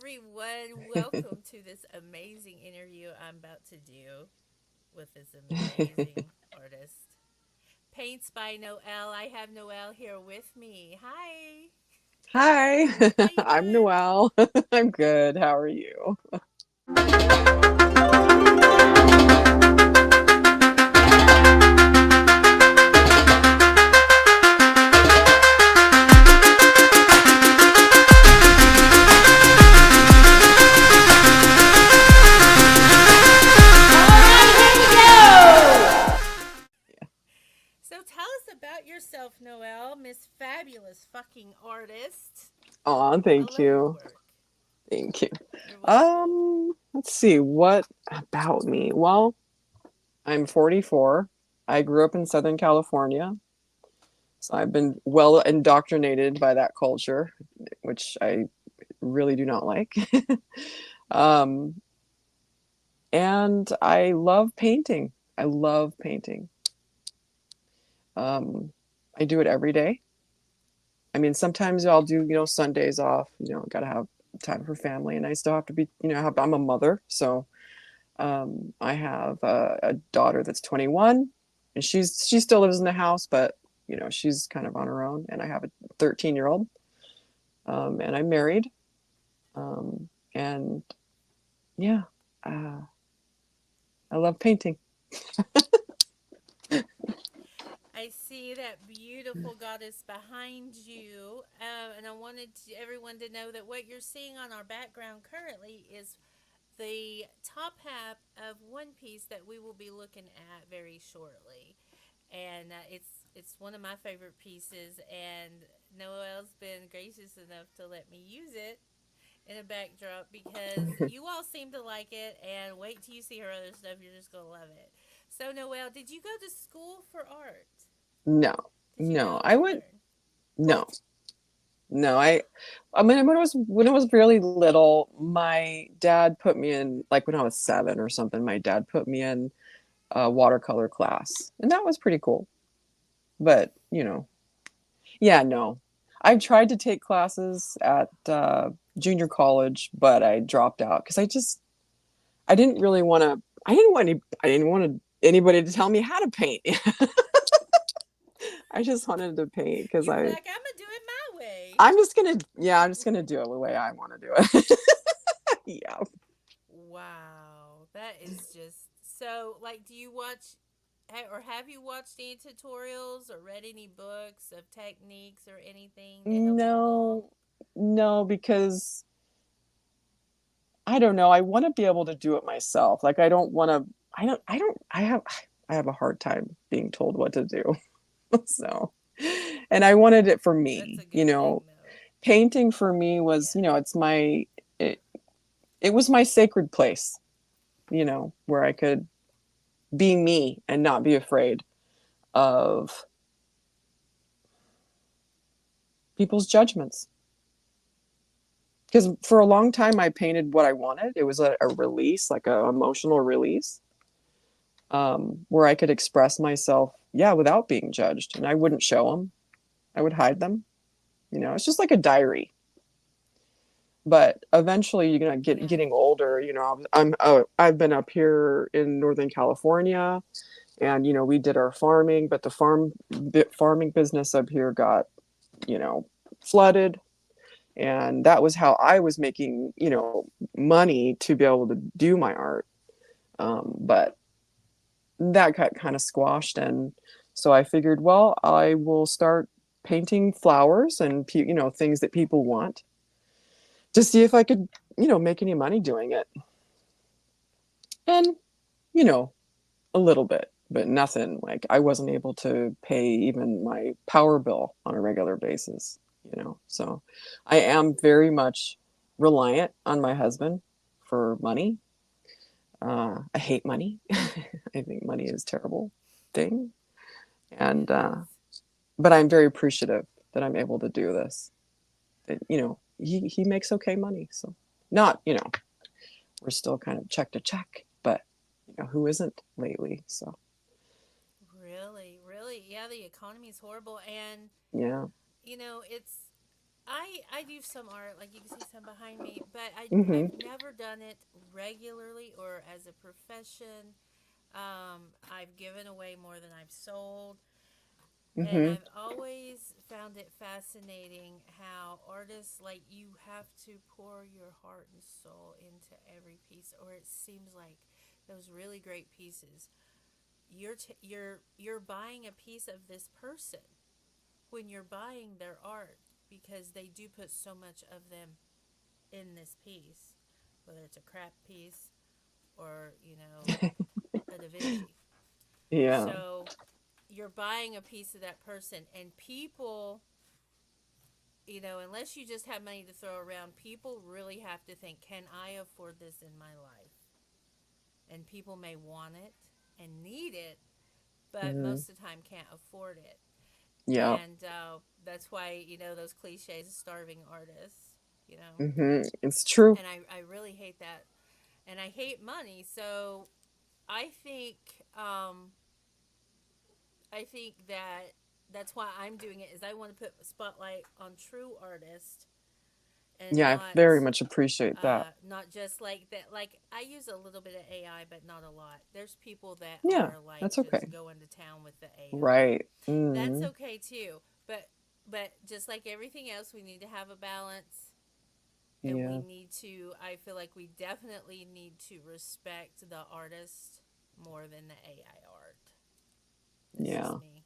everyone. Welcome to this amazing interview I'm about to do with this amazing artist. Paints by Noel. I have Noel here with me. Hi. Hi, How you I'm doing? Noelle. I'm good. How are you? So tell us about yourself, Noel, Miss Fabulous fucking artist. Oh, I thank love your you. work. Thank you. You're welcome. Let's see. What about me? Well, I'm 44. I grew up in Southern California, so I've been well indoctrinated by that culture, which I really do not like. um, and I love painting. I love painting. Um, I do it every day. I mean, sometimes I'll do, Sundays off, gotta have time for family. And I still have to be, I'm a mother. So I have a daughter that's 21 and she still lives in the house, but, she's kind of on her own. And I have a 13-year-old and I'm married. And yeah, uh, I love painting. I see that beautiful goddess behind you, and I wanted everyone to know that what you're seeing on our background currently is the top half of one piece that we will be looking at very shortly, and it's one of my favorite pieces. And Noel's been gracious enough to let me use it in a backdrop because you all seem to like it. And wait till you see her other stuff; you're just gonna love it. So, Noel, did you go to school for art? No, Did you no, go I to went, learn? no, no, I mean, when I was really little, my dad put me in, like when I was 7 or something, my dad put me in a watercolor class, and that was pretty cool. But yeah, no, I've tried to take classes at junior college, but I dropped out because I didn't really want to. I didn't want anybody to tell me how to paint. I just wanted to paint because You were like, I'm gonna do it my way. I'm just gonna do it the way I want to do it. Yeah. Wow, that is just so. Like, do you watch or have you watched any tutorials or read any books of techniques or anything to help you along? No, no, because I don't know. I want to be able to do it myself. Like I don't want to. I have a hard time being told what to do. So, and I wanted it for That's me. a good thing, though. Painting for me was, Yeah. it, it was my sacred place. Where I could be me and not be afraid of people's judgments. Because for a long time I painted what I wanted. It was a release, like an emotional release, where I could express myself, yeah, without being judged. And I wouldn't show them. I would hide them. It's just like a diary. But eventually, Yeah. getting older. I've been up here in Northern California, and we did our farming, but the farming business up here got you know flooded, and that was how I was making money to be able to do my art. But that got kind of squashed, and so I figured, well, I will start painting flowers and things that people want to see if I could make any money doing it. And you know a little bit, but nothing. Like I wasn't able to pay even my power bill on a regular basis. So I am very much reliant on my husband for money. I hate money. I think money is a terrible thing. It And is. but I'm very appreciative that I'm able to do this. That he makes okay money, so not we're still kind of check to check, but who isn't lately? So Really, really. Yeah, the economy is horrible. And, yeah. it's I do some art, like you can see some behind me, but Mm-hmm. I've never done it regularly or as a profession. I've given away more than I've sold, and Mm-hmm. I've always found it fascinating how artists, like, you have to pour your heart and soul into every piece, or it seems like those really great pieces. You're buying a piece of this person when you're buying their art, because they do put so much of them in this piece, whether it's a crap piece or, a Da Vinci. Yeah. So you're buying a piece of that person, and people, unless you just have money to throw around, people really have to think, can I afford this in my life? And people may want it and need it, but Mm-hmm. most of the time can't afford it. Yeah. And that's why, those cliches, starving artists, you know. Mm-hmm. It's true. And I really hate that. And I hate money. So I think, um, I think that that's why I'm doing it, is I want to put a spotlight on true artists, and Yeah, I very not much appreciate that. not just like that. Like, I use a little bit of AI, but not a lot. There's people that Yeah, are like that's just okay. going to town with the AI. Right. That's Mm. okay too. But just like everything else, we need to have a balance, and we Yeah. need to. I feel like we definitely need to respect the artist more than the AI art. That's just Yeah. me.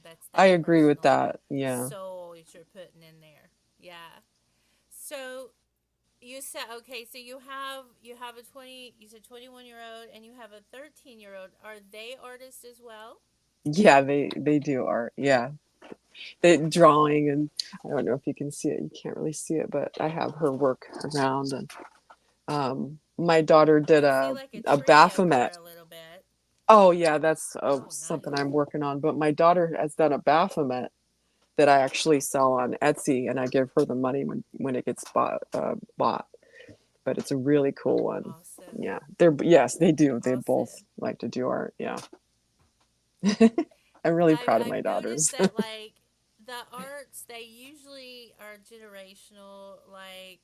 That's I that agree with personal that. Yeah. soul that you're putting in there. Yeah. So you said, okay, so you have a 20, you said 21-year-old, and you have a 13-year-old. Are they artists as well? Yeah, they do art. Yeah. The drawing, and I don't know if you can see it. You can't really see it, but I have her work around, and my daughter I did can see like a a tree up Baphomet. there a little bit. Oh yeah, that's Oh, something nice. I'm working on. But my daughter has done a Baphomet that I actually sell on Etsy, and I give her the money when it gets bought. But it's a really cool one. Awesome. Yeah, they're yes, they do. They both Awesome. like to do art. Yeah, I'm really proud of my I've noticed daughters. that, like, the arts, they usually are generational. Like,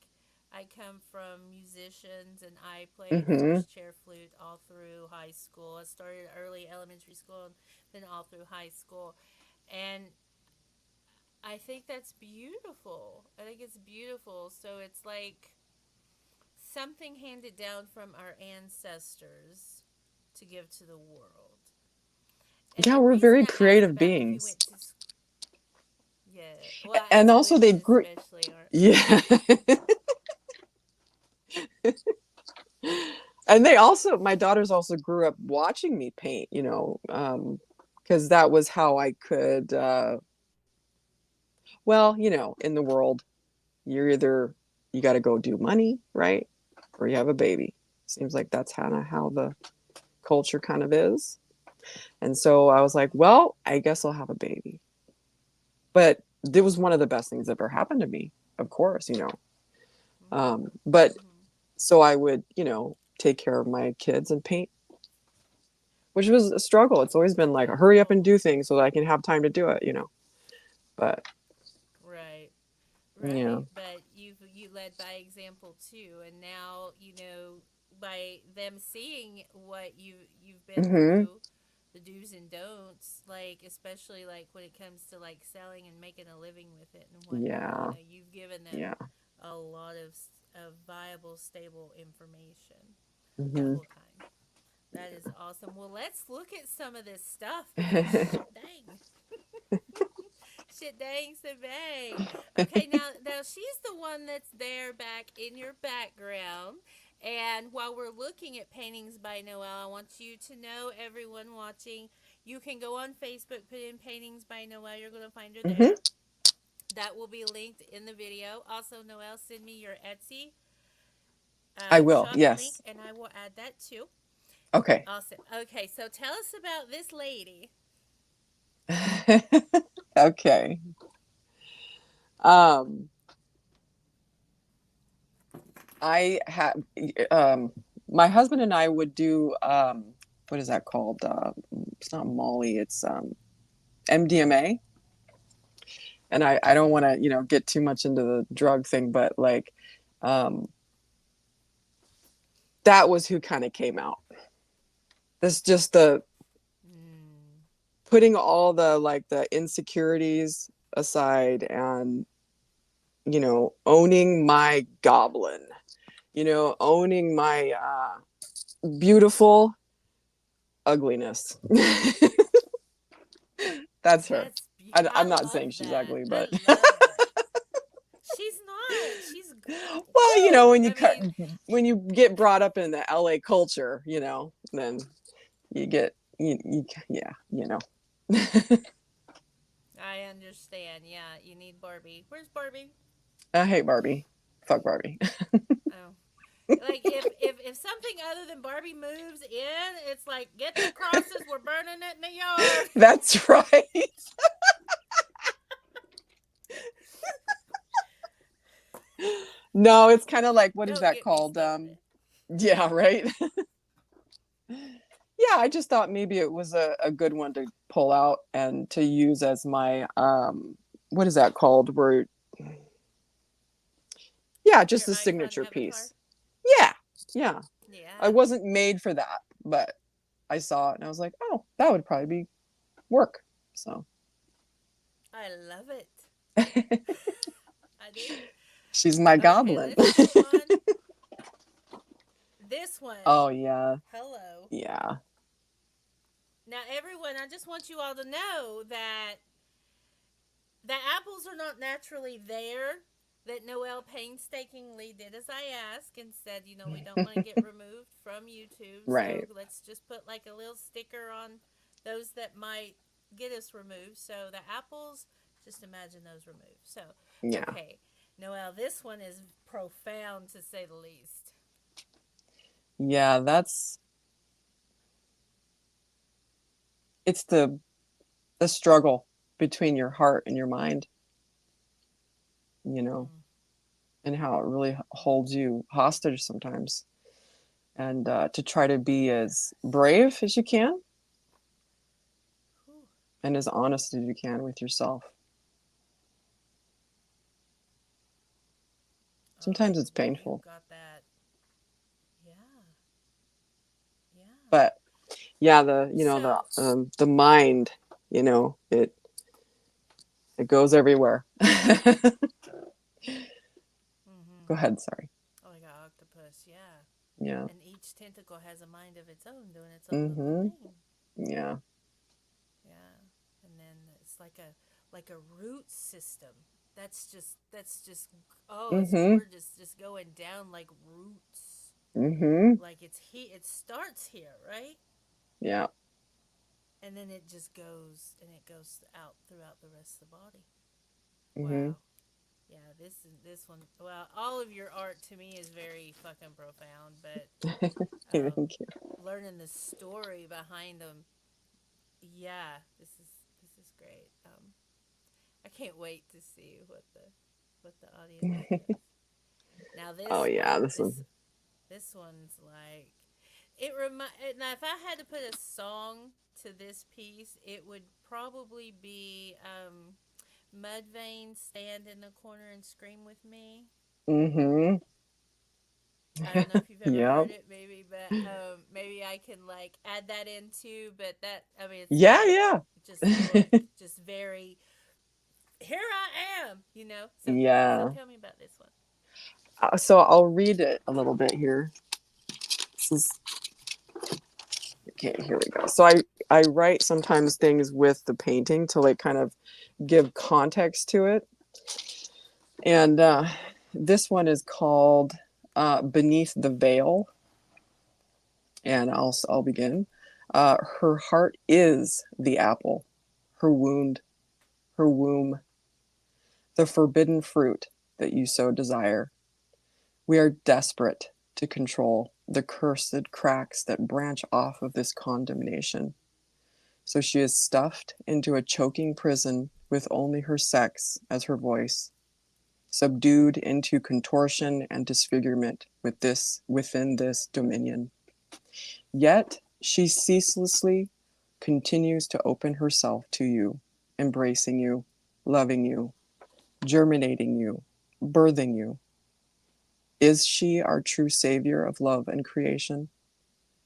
I come from musicians, and I played Hmm. first chair flute all through high school. I started early elementary school, and then all through high school. And I think that's beautiful. I think it's beautiful. So it's like something handed down from our ancestors to give to the world. And Yeah, the we're reason very I asked creative about if you beings, went to, yeah, well, and as also they women grew. especially aren't. Yeah, and they also my daughters also grew up watching me paint. Because that was how I could. Well, in the world, you're either you got to go do money, right, or you have a baby. Seems like that's kind of how the culture kind of is. And so I was like, well, I guess I'll have a baby. But it was one of the best things that ever happened to me, of course. Mm-hmm. But Mm-hmm. so I would, take care of my kids and paint, which was a struggle. It's always That's been like, hurry up and beautiful. do things so that I can have time to do it. But Right. yeah. Right, but you led by example too, and now by them seeing what you've been Hmm. through, the do's and don'ts, like especially like when it comes to like selling and making a living with it and whatnot. Yeah. You've given them Yeah. a lot of viable, stable information the Hmm. whole time. That is awesome. Well, let's look at some of this stuff, because shit dang. Shit dang bang. Okay, now she's the one that's there back in your background. And while we're looking at paintings by Noel, I want you to know, everyone watching, you can go on Facebook, put in paintings by Noel. You're going to find her Hmm. there. That will be linked in the video. Also, Noel, send me your Etsy I will. shop link, Yes. and I will add that too. Okay. Awesome. Okay, so tell us about this lady. Okay. Um, I had my husband and I would do what is that called? It's not Molly, it's MDMA. and I don't want to, get too much into the drug thing, but like, um, that was who kind of came out. This just the Mm. putting all the like the insecurities aside and, owning my goblin, owning my beautiful ugliness. That's her. I I'm not love saying she's that. ugly, I but love that. She's not. well, Woo. I mean, when you get brought up in the LA culture, then you get yeah, I understand. Yeah, you need Barbie. Where's Barbie? I hate Barbie. Fuck Barbie. Oh, like if something other than Barbie moves in, it's like get the crosses. We're burning it in the yard. That's right. No, it's kind of like, what is Don't that get me called? started. Yeah, right. Yeah, I just thought maybe it was a good one to pull out and to use as my what is that called? Where yeah, just Your a icon signature avatar. piece. Yeah. Yeah. I Yeah, wasn't made for that, but I saw it and I was like, oh, that would probably be work. So I love it. I do. she's my Okay, goblin. let's move on. This Oh one. yeah. Hello. Yeah. Now, everyone, I just want you all to know that the apples are not naturally there. That Noel painstakingly did as I asked and said, we don't want to get removed from YouTube, so Right. let's just put like a little sticker on those that might get us removed. So the apples, just imagine those removed. So, Yeah. okay, Noel, this one is profound to say the least. Yeah, that's it's the struggle between your heart and your mind, you know, Mm. and how it really holds you hostage sometimes. And to try to be as brave as you can Whew. and as honest as you can with yourself. Oh, Sometimes it's you painful, got that. Yeah, yeah. but yeah, the So, the mind, it goes everywhere. mm-hmm. Go ahead, sorry. Oh, like an octopus, yeah. Yeah. And each tentacle has a mind of its own, doing its own little Mhm. thing. Yeah. Yeah, and then it's like a root system. That's just oh, it's Mhm. gorgeous. Just going down like roots. Mhm. Like it starts here, right? Yeah. And then it just goes and it goes out throughout the rest of the body. Mhm. Wow. Yeah, this one. Well, all of your art to me is very fucking profound, but Thank you. learning the story behind them, yeah, this is great. I can't wait to see what the audience says. Now Oh this yeah, one, this one. this one's like it remind. Now, if I had to put a song to this piece, it would probably be Mudvayne "Stand in the Corner and Scream with Me." Mhm. I don't know if you've ever Yep. heard it, maybe, but maybe I can like add that into. But that, I mean, it's Yeah, like yeah. just look, just very. Here I am, So Yeah. tell me about this one. So I'll read it a little bit here. This is okay. Here we go. So I write sometimes things with the painting to like kind of give context to it, and this one is called "Beneath the Veil," and I'll begin. Her heart is the apple, her wound, her womb, the forbidden fruit that you so desire. We are desperate to control the cursed cracks that branch off of this condemnation. So she is stuffed into a choking prison with only her sex as her voice, subdued into contortion and disfigurement within this dominion. Yet she ceaselessly continues to open herself to you, embracing you, loving you. germinating you, birthing you. Is she our true savior of love and creation?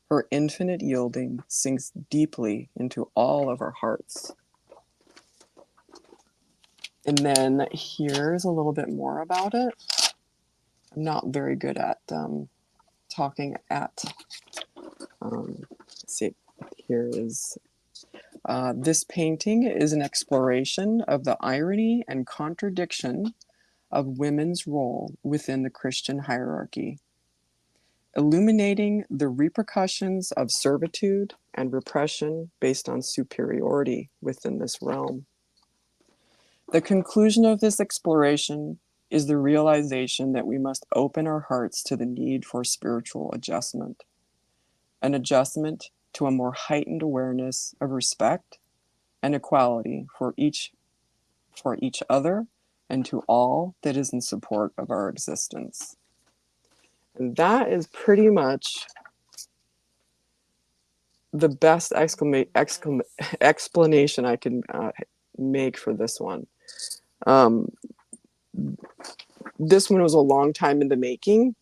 Her infinite yielding sinks deeply into all of our hearts. And then Wow. here's a little bit more about it. I'm not very good at talking at. Let's see, here is this painting is an exploration of the irony and contradiction of women's role within the Christian hierarchy, illuminating the repercussions of servitude and repression based on superiority within this realm. The conclusion of this exploration is the realization that we must open our hearts to the need for spiritual adjustment, an adjustment to a more heightened awareness of respect and equality for each other and to all that is in support of our existence. And that is pretty much the best Nice. explanation I can make for this one. Um, this one was a long time in the making.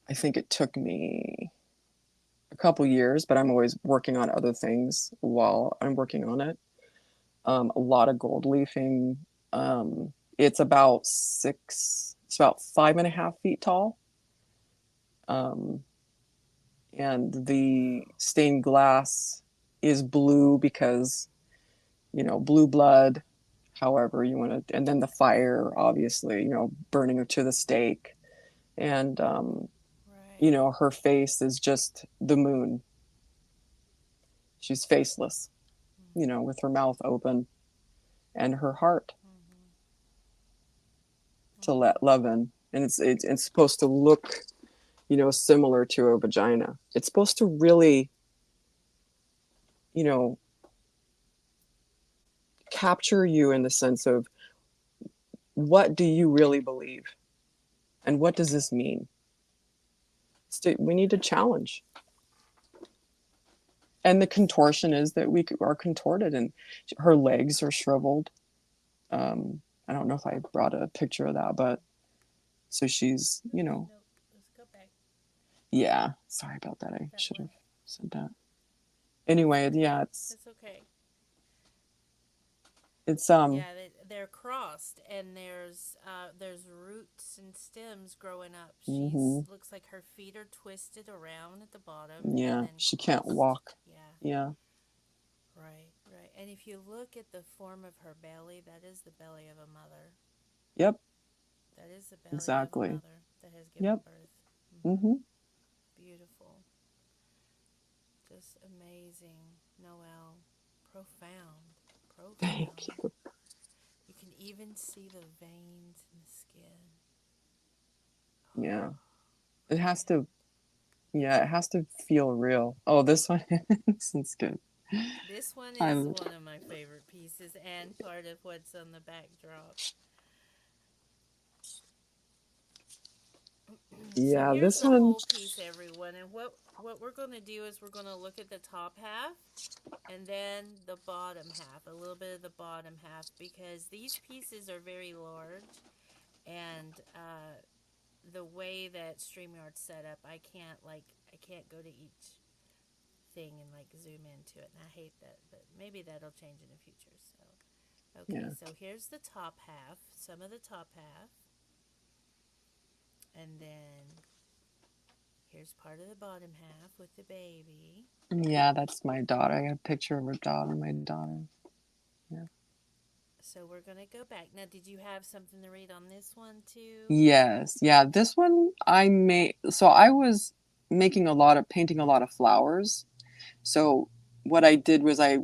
I think it took me a couple years, but I'm always working on other things while I'm working on it. A lot of gold leafing. It's about it's about 5.5 feet tall. Um, and the Wow. stained glass is blue because, blue blood, however you want to, and then the fire, obviously, burning her to the stake. And, Right. her face is just the moon. She's faceless, Mm-hmm. with her mouth open and her heart Mm-hmm. to Mm-hmm. let love in. And it's supposed to look, similar to a vagina. It's supposed to really, you know, capture you in the sense of what do you really believe? And what does this mean? We need to challenge. And the contortion is that we are contorted and her legs are shriveled. I don't know if I brought a picture of that, but so she's, Okay, no, let's go back. yeah, sorry about that. I That should one. have said that. That's Anyway, okay. yeah, That's okay. it's, Yeah, they're crossed, and there's roots and stems growing up. She's mm-hmm, looks like her feet are twisted around at the bottom and yeah, then she can't crossed. walk. Yeah, Yeah, right, right. And if you look at the form of her belly, that is the belly of a mother. yep, That is the belly of a exactly. mother that has given Yep, birth. mm-hmm. Beautiful. Just amazing. Noel. Profound. Thank Profound. you. You can even see the veins in the skin. Yeah, it has Brilliant. to, yeah, it has to feel real. Oh, this one, this one's good. This one is I, one of my favorite pieces and part of what's on the backdrop. So yeah, here's this the one, whole piece, everyone. And what we're going to do is we're going to look at the top half and then the bottom half, a little bit of the bottom half, because these pieces are very large. And the way that StreamYard's set up, I can't go to each thing and like zoom into it, and I hate that, but maybe that'll change in the future. So, okay, yeah, so here's the top half, some of the top half, and then here's part of the bottom half with the baby. yeah, that's my daughter. I got a picture of her daughter, my daughter. Yeah. So we're gonna go back now. Did you have something to read on this one too? Yes, yeah, this one I made. So I was painting a lot of flowers. So what I did was I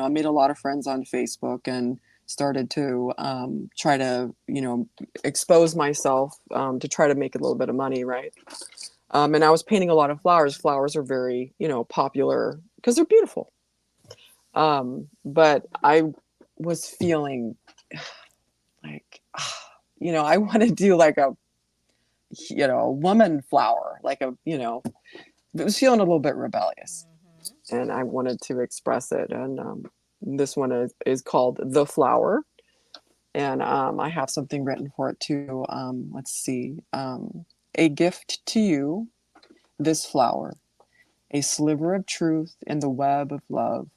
made a lot of friends on Facebook and started to try to, expose myself to try to make a little bit of money, right? And I was painting a lot of flowers. Mm-hmm. Flowers are very, popular because they're beautiful. But Mm-hmm. I was feeling like, I want to do like a woman flower, like it was feeling a little bit rebellious. Mm-hmm. And I wanted to express it. And this one is called The Flower. And I have something written for it too. Let's see. A gift to you, this flower, a sliver of truth in the web of love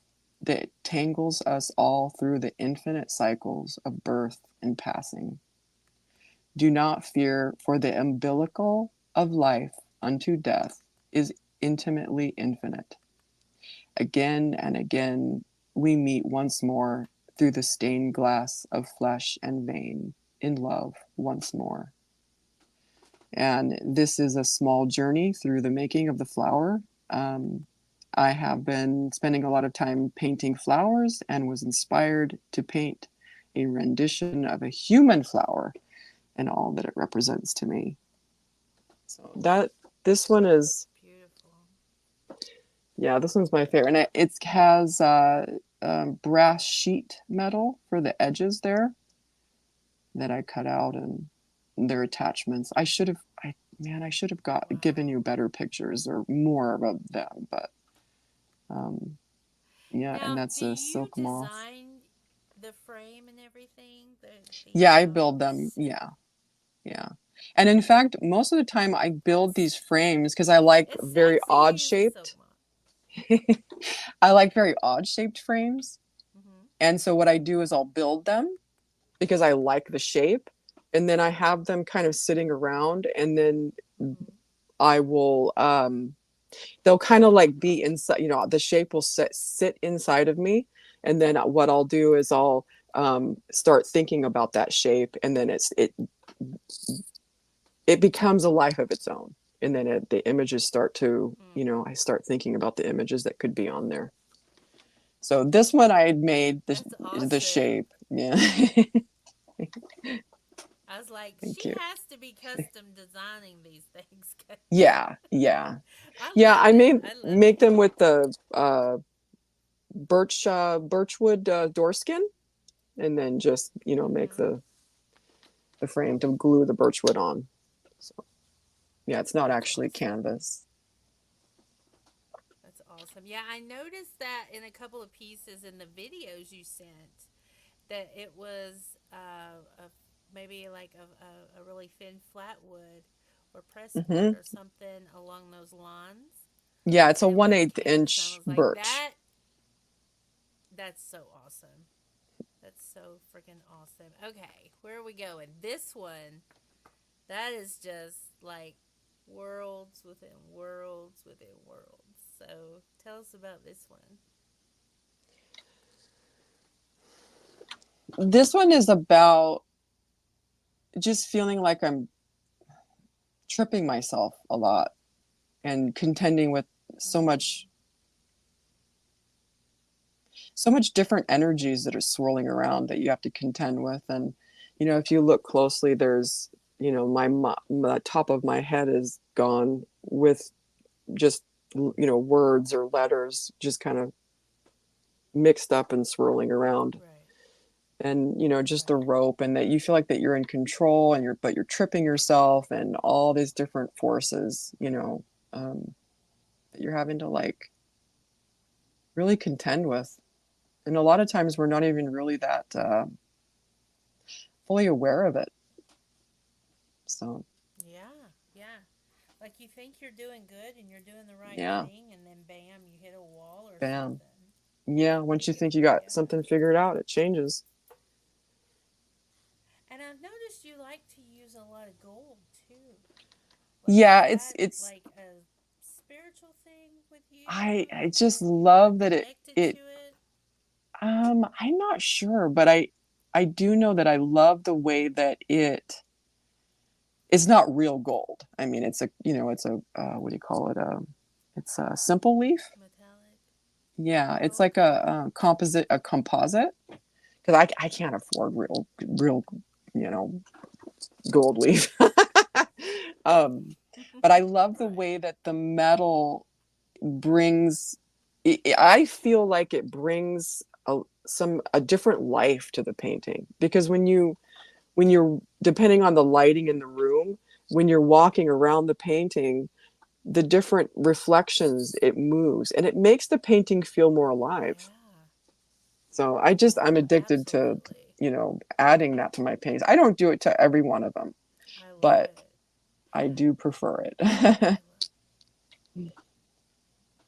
that tangles us all through the infinite cycles of birth and passing. Do not fear, for the umbilical of life unto death is intimately infinite. Again and again we meet once more through the stained glass of flesh and vein, in love once more. And this is a small journey through the making of the flower. Um, I have been spending a lot of time painting flowers and was inspired to paint a rendition of a human flower and all that it represents to me. So that this one is, Beautiful. yeah, this one's my favorite, and it has brass sheet metal for the edges there that I cut out and their attachments. I should have got given Wow. you better pictures or more of them, but um, yeah, and Now, that's do a you silk moth. design the frame and everything? Yeah, I build them. Yeah, yeah. And in fact, most of the time I build these That's frames because I like it's very sexy to odd use a silk shaped. moth. I like very odd shaped frames. Mhm. And so what I do is I'll build them because I like the shape. And then I have them kind of sitting around, and then Mhm. I will they'll kind of like be inside, the shape will sit inside of me. And then what I'll do is I'll start thinking about that shape, and then it becomes a life of its own. And then the images start to, Mm. I start thinking about the images that could be on there. So this one I had made That's the awesome. shape. Yeah. I was like, she Thank you. has to be custom designing these things. Yeah, yeah. I Yeah, love I it. made I love make it. them with the birchwood door skin, and then just, make Mhm. the frame to glue the birchwood on. So, yeah, it's not That's actually awesome. canvas. That's awesome. Yeah, I noticed that in a couple of pieces in the videos you sent that it was maybe like a really thin flat wood or pressed wood Hmm. or something along those lines, Yeah, it's a and it one was eighth canvas. And I inch was like, birch. that's so awesome. That's so freaking awesome. Okay, where are we going? This one, that is just like worlds within worlds within worlds. So tell us about this one. This one is about just feeling like I'm tripping myself a lot and contending with so Mm. much so much different energies that are swirling around that you have to contend with. And if you look closely, there's, my top of my head is gone with just, words or letters just kind of mixed up and swirling around. Right, And just a right. rope, and that you feel like that you're in control, and you're tripping yourself, and all these different forces, that you're having to like really contend with. And a lot of times we're not even really that fully aware of it. So Yeah, yeah. Like you think you're doing good and you're doing the right yeah, thing, and then bam, you hit a wall or bam. something. Yeah, once you think you got Yeah. something figured out, it changes. And I've noticed you like to use a lot of gold too. Like, is Yeah, it's that it's like a spiritual thing with you? I Or just are you love that connected to it it? I'm not sure, but I do know that I love the way that it's not real gold. I mean, it's a what do you call it? It's a simple leaf. Metallic? Yeah, it's Oh, like okay. a composite, because I can't afford real you know gold leaf. um, but I love the Right. way that the metal brings. I feel like it brings a different life to the painting, because when you're depending on the lighting in the room, when you're walking around the painting, the different reflections, it moves and it makes the painting feel more alive. Yeah. So I'm Oh, addicted to absolutely. adding that to my paintings. I don't do it to every one of them, I love but it. I do prefer I it. love.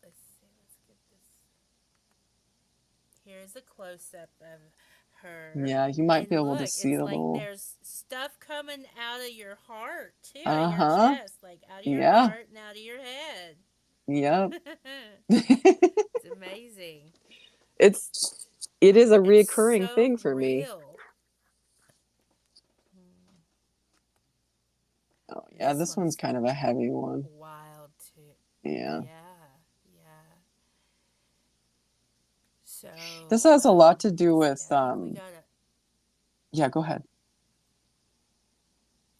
Let's see. Let's get this. Here's a close up of her. Yeah, you might be And able to look, see it's a like little. there's stuff coming out of your heart too, out of your Uh-huh. chest, like out of your Yeah. heart and out of your head. Yep. It's amazing. it's it is a And reoccurring so thing for me. real. Hmm. Oh yeah, This this one's one's kind of a heavy one. wild too. Yeah. Yeah, yeah. So, This has a lot to do let's see. with I think we got a. yeah, go ahead.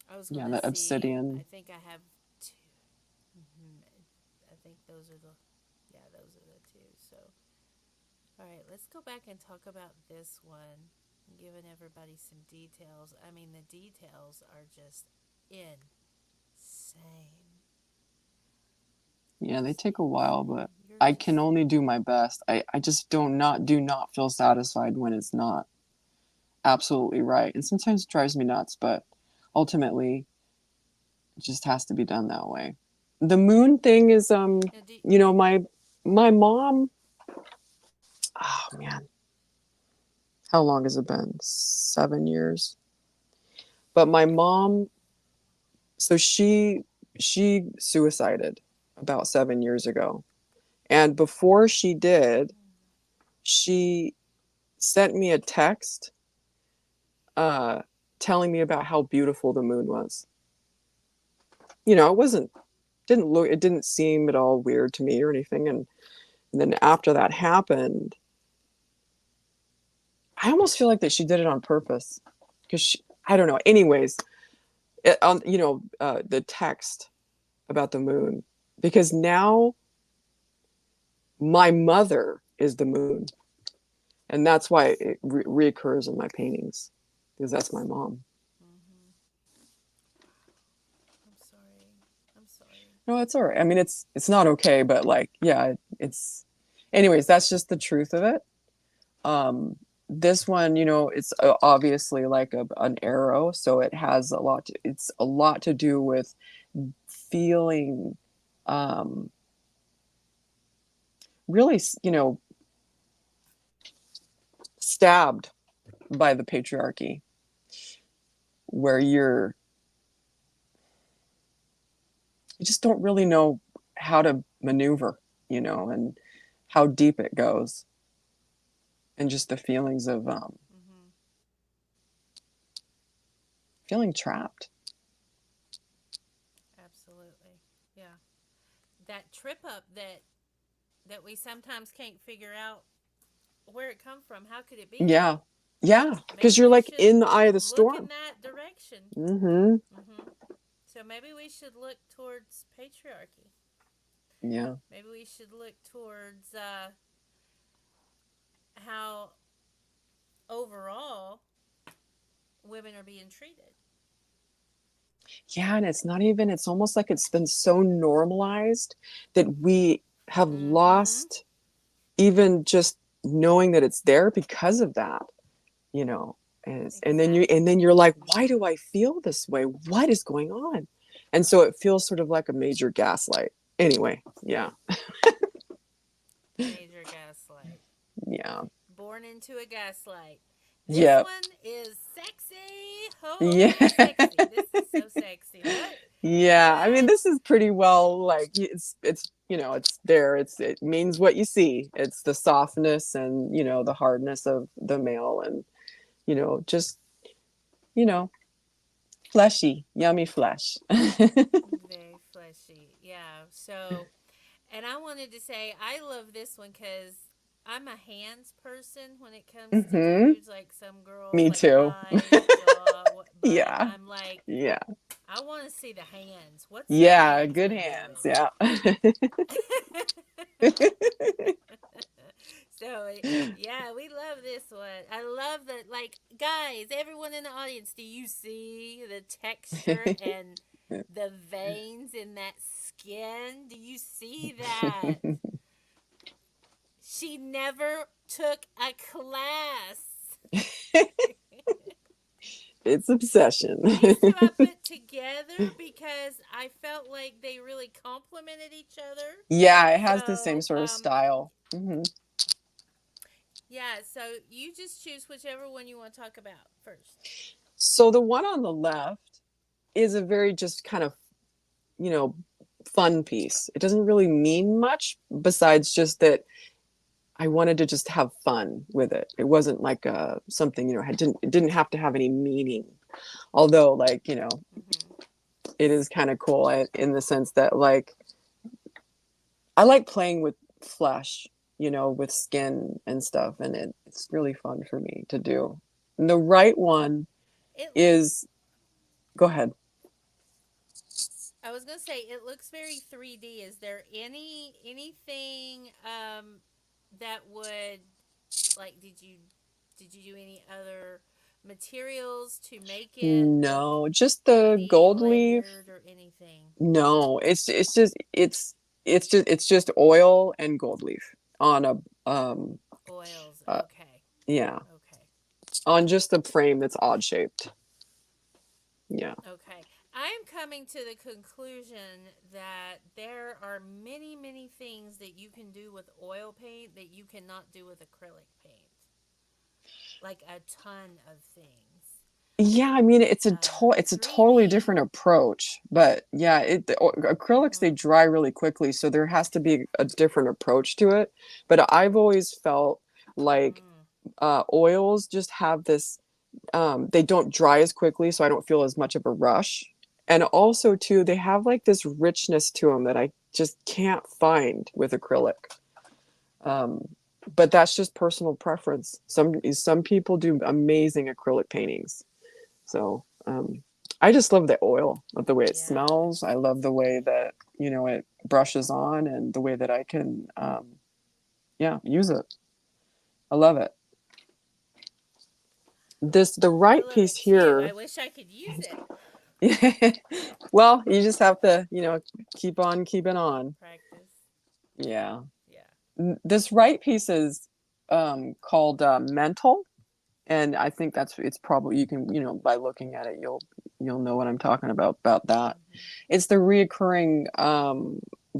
I was Yeah, gonna the see. I obsidian. think I have two. I think those are the. Yeah, those are the two. So, all right, let's go back and talk about this one. Giving everybody some details. I mean, the details are just insane. Yeah, they take a while, but See, you're I can just. only do my best. I just do not feel satisfied when it's not absolutely right. And sometimes it drives me nuts, but ultimately it just has to be done that way. The moon thing is You know, do, my mom, oh man, how long has it been? 7 years. But my mom, so she suicided about 7 years ago. And before she did, she sent me a text uh telling me about how beautiful the moon was. It wasn't didn't look it didn't seem at all weird to me or anything. And then after that happened, I almost feel like that she did it on purpose because I don't know. Anyways, on the text about the moon, because now my mother is the moon, and that's why it reoccurs in my paintings because that's my mom. mm-hmm. I'm sorry. I'm sorry. No, it's all right. I mean, it's not okay, but like, yeah, it's. Anyways, that's just the truth of it. This one, it's obviously like an arrow, so it has a lot. It's a lot to do with feeling, um, really, stabbed by the patriarchy, where you just don't really know how to maneuver, and how deep it goes, and just the feelings of Mm-hmm. feeling trapped. Absolutely. Yeah. That trip up that we sometimes can't figure out where it come from. How could it be? Yeah, yeah, because Maybe you're we like should in the eye of the look in storm. that direction. Mm-hmm. Mm-hmm. So maybe we should look towards patriarchy. Yeah. Maybe we should look towards how overall women are being treated. Yeah, and it's not even, it's almost like it's been so normalized that we have Mm-hmm. lost even just knowing that it's there because of that, you know. And then Exactly. you're like, why Mm-hmm. do I feel this way? What is going on? And so it feels sort of like a major gaslight. Anyway, yeah. Major gaslight. Yeah. Born into a gaslight. This Yep. one is sexy. Yeah. Oh, sexy. This is so sexy. Look. Yeah, I mean, What? this is pretty well, like, it's there. It means what you see. It's the softness and the hardness of the male, and just you know fleshy, yummy flesh. Very fleshy. Yeah. So, and I wanted to say I love this one because I'm a hands person when it comes to Hmm. dudes. Like some girls, Me like too. eyes, jaw, but Yeah, I'm like, yeah, I want to see the hands. What's the yeah. hands Good been hands. doing? Yeah. So yeah, we love this one. I love that. Like, guys, everyone in the audience, do you see the texture and the veins in that skin? Do you see that? She never took a class. It's obsession. These two I put together because I felt like they really complemented each other. Yeah, it has the same So, sort of style. yeah, so you just choose whichever one you want to talk about first. So the one on the left is a very just kind of, you know, fun piece. It doesn't really mean much besides just that I wanted to just have fun with it. It wasn't like something, it didn't have to have any meaning. Although, like, Mm-hmm. it is kind of cool in the sense that, like, I like playing with flesh, with skin and stuff, and it's really fun for me to do. And the right one It is, go ahead. I was gonna say it looks very 3D. Is there anything that would like did you do any other materials to make it look No, just the any gold leaf. layered or anything? No, it's just oil and gold leaf on a Oils. uh, Okay. yeah, Okay. on just the frame that's odd shaped. Yeah. Okay. I'm coming to the conclusion that there are many, many things that you can do with oil paint that you cannot do with acrylic paint. Like a ton of things. Yeah, I mean it's a totally 3D. different approach, but yeah, acrylics, they Mm-hmm. dry really quickly, so there has to be a different approach to it. But I've always felt like Mm, oils just have this, they don't dry as quickly, so I don't feel as much of a rush. And also too, they have like this richness to them that I just can't find with acrylic. Um, but that's just personal preference. Some people do amazing acrylic paintings. So I just love the oil, love the way it yeah, smells. I love the way that it brushes on, and the way that I can yeah, use it. I love it. The I right love piece it too. I here. wish I could use it. Well, you just have to, keep on keeping on. Practice. Yeah. Yeah. This right piece is called mental, and I think it's probably, you can, by looking at it, you'll know what I'm talking about that. Mm-hmm. It's the reoccurring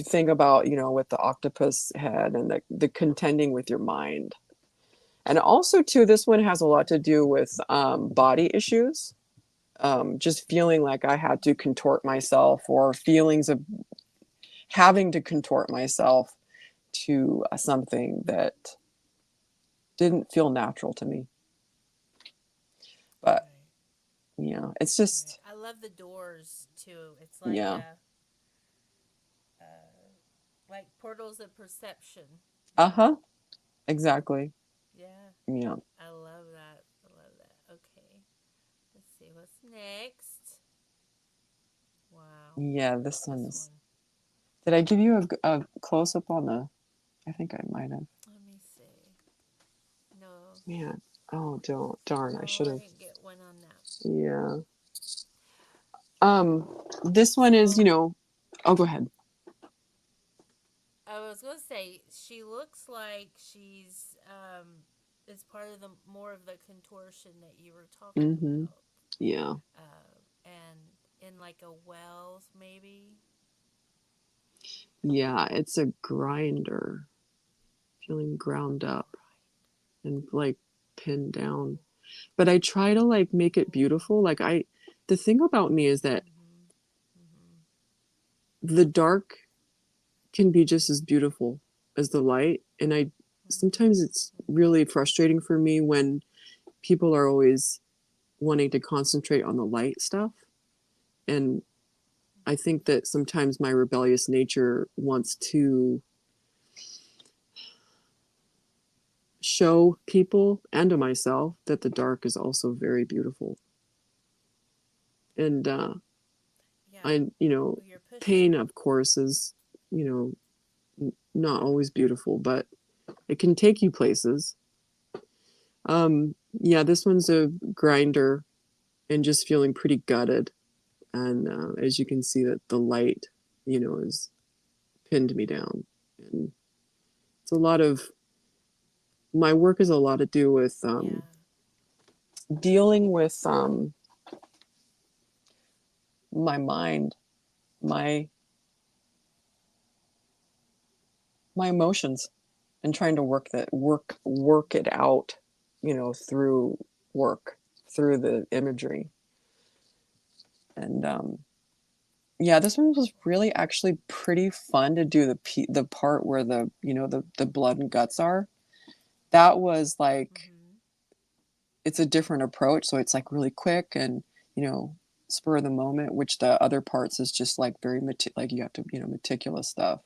thing about, with the octopus head and the contending with your mind. And also too, this one has a lot to do with body issues. Just feeling like I had to contort myself, or feelings of having to contort myself to something that didn't feel natural to me. But Right. it's Right. just, I love the doors too. It's yeah. like portals of perception. Uh-huh. Exactly. Yeah. Yeah. I love that. I love that. Okay. Let's see what's next. Wow. Yeah, this This one is. one. Did I give you a close up on the? I think I might have. Let me see. No. Man. Oh, don't. Darn, I No, should I have. didn't get one on that. Yeah. This one is, So oh, go ahead. I was gonna say she looks like is part of the more of the contortion that you were talking Mm-hmm. about, Yeah. and in like a wells maybe. Yeah, it's a grinder, feeling ground up Grind. and like pinned Ooh. down. But I try to like make it Ooh. beautiful. The thing about me is that Mhm. Mhm. the dark can be just as beautiful as the light. And Mhm. sometimes it's Mhm. really frustrating for me when people are always wanting to concentrate on the light stuff. And I think that sometimes my rebellious nature wants to show people and to myself that the dark is also very beautiful. And Yeah. I, Well, you're pushing. pain, of course, is, you not always beautiful, but it can take you places. Yeah, this one's a grinder, and just feeling pretty gutted. And as you can see, that the light, has pinned me down. And it's a lot of my work is a lot to do with Yeah. dealing with. my mind, my my emotions, and trying to work it out, through work, through the imagery. And yeah, this one was really actually pretty fun to do the part where the blood and guts are. That was like, Mm-hmm. it's a different approach, so it's like really quick and, you know spur of the moment, which the other parts is just like very like you have to, meticulous stuff,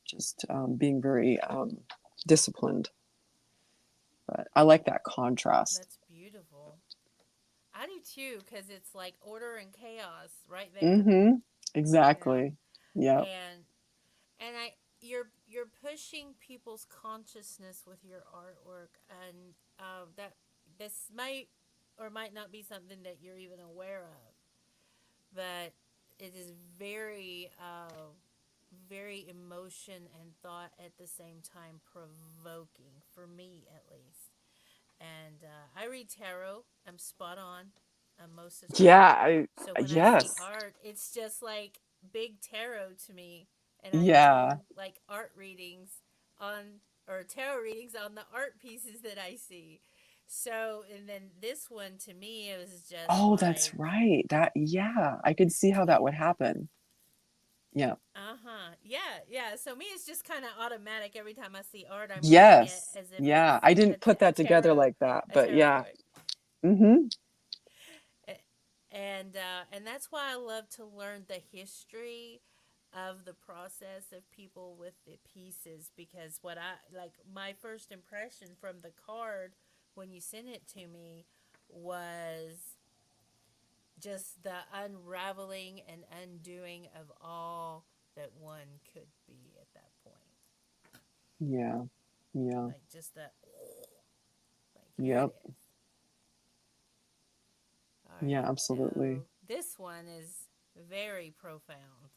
just being very disciplined. But I like that contrast. That's beautiful. I do too, because it's like order and chaos right there. Mm-hmm. You know, Exactly. Yep. and you're pushing people's consciousness with your artwork, and that this might or might not be something that you're even aware of, but it is very very emotion and thought at the same time provoking for me at least. And I read tarot. I'm spot on most of the time. Yeah. So when I see Yes. art, it's just like big tarot to me. And I Yeah. do like art readings on, or tarot readings on the art pieces that I see. So, and then this one to me, it was just Oh, that's like, right. Yeah, I could see how that would happen. Yeah. uh huh, yeah, yeah. So me, it's just kind of automatic. Every time I see art, I'm reading it Yes. as if Yeah. it's I didn't put a that together tarot, like that, a but tarot yeah. card. Mm-hmm. And that's why I love to learn the history of the process of people with the pieces, because what I like, my first impression from the card when you sent it to me was just the unraveling and undoing of all that one could be at that point. Yeah. Yeah. Like just that, like here it Yep. is. All Yeah, right, absolutely. so this one is very profound.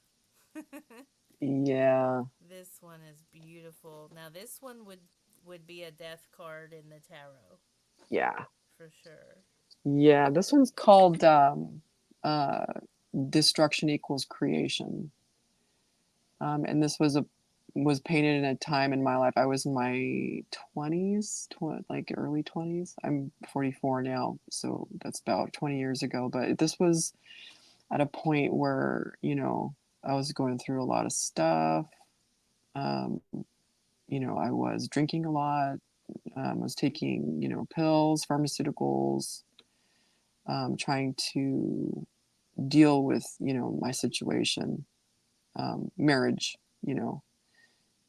Yeah. This one is beautiful. Now this one would be a death card in the tarot Yeah. for sure. Yeah. This one's called uh Destruction Equals Creation. And this was painted in a time in my life. I was in my 20s, like early 20s. I'm 44 now, so that's about 20 years ago. But this was at a point where, I was going through a lot of stuff. Um, I was drinking a lot. Was taking, pills, pharmaceuticals, trying to deal with, my situation, marriage.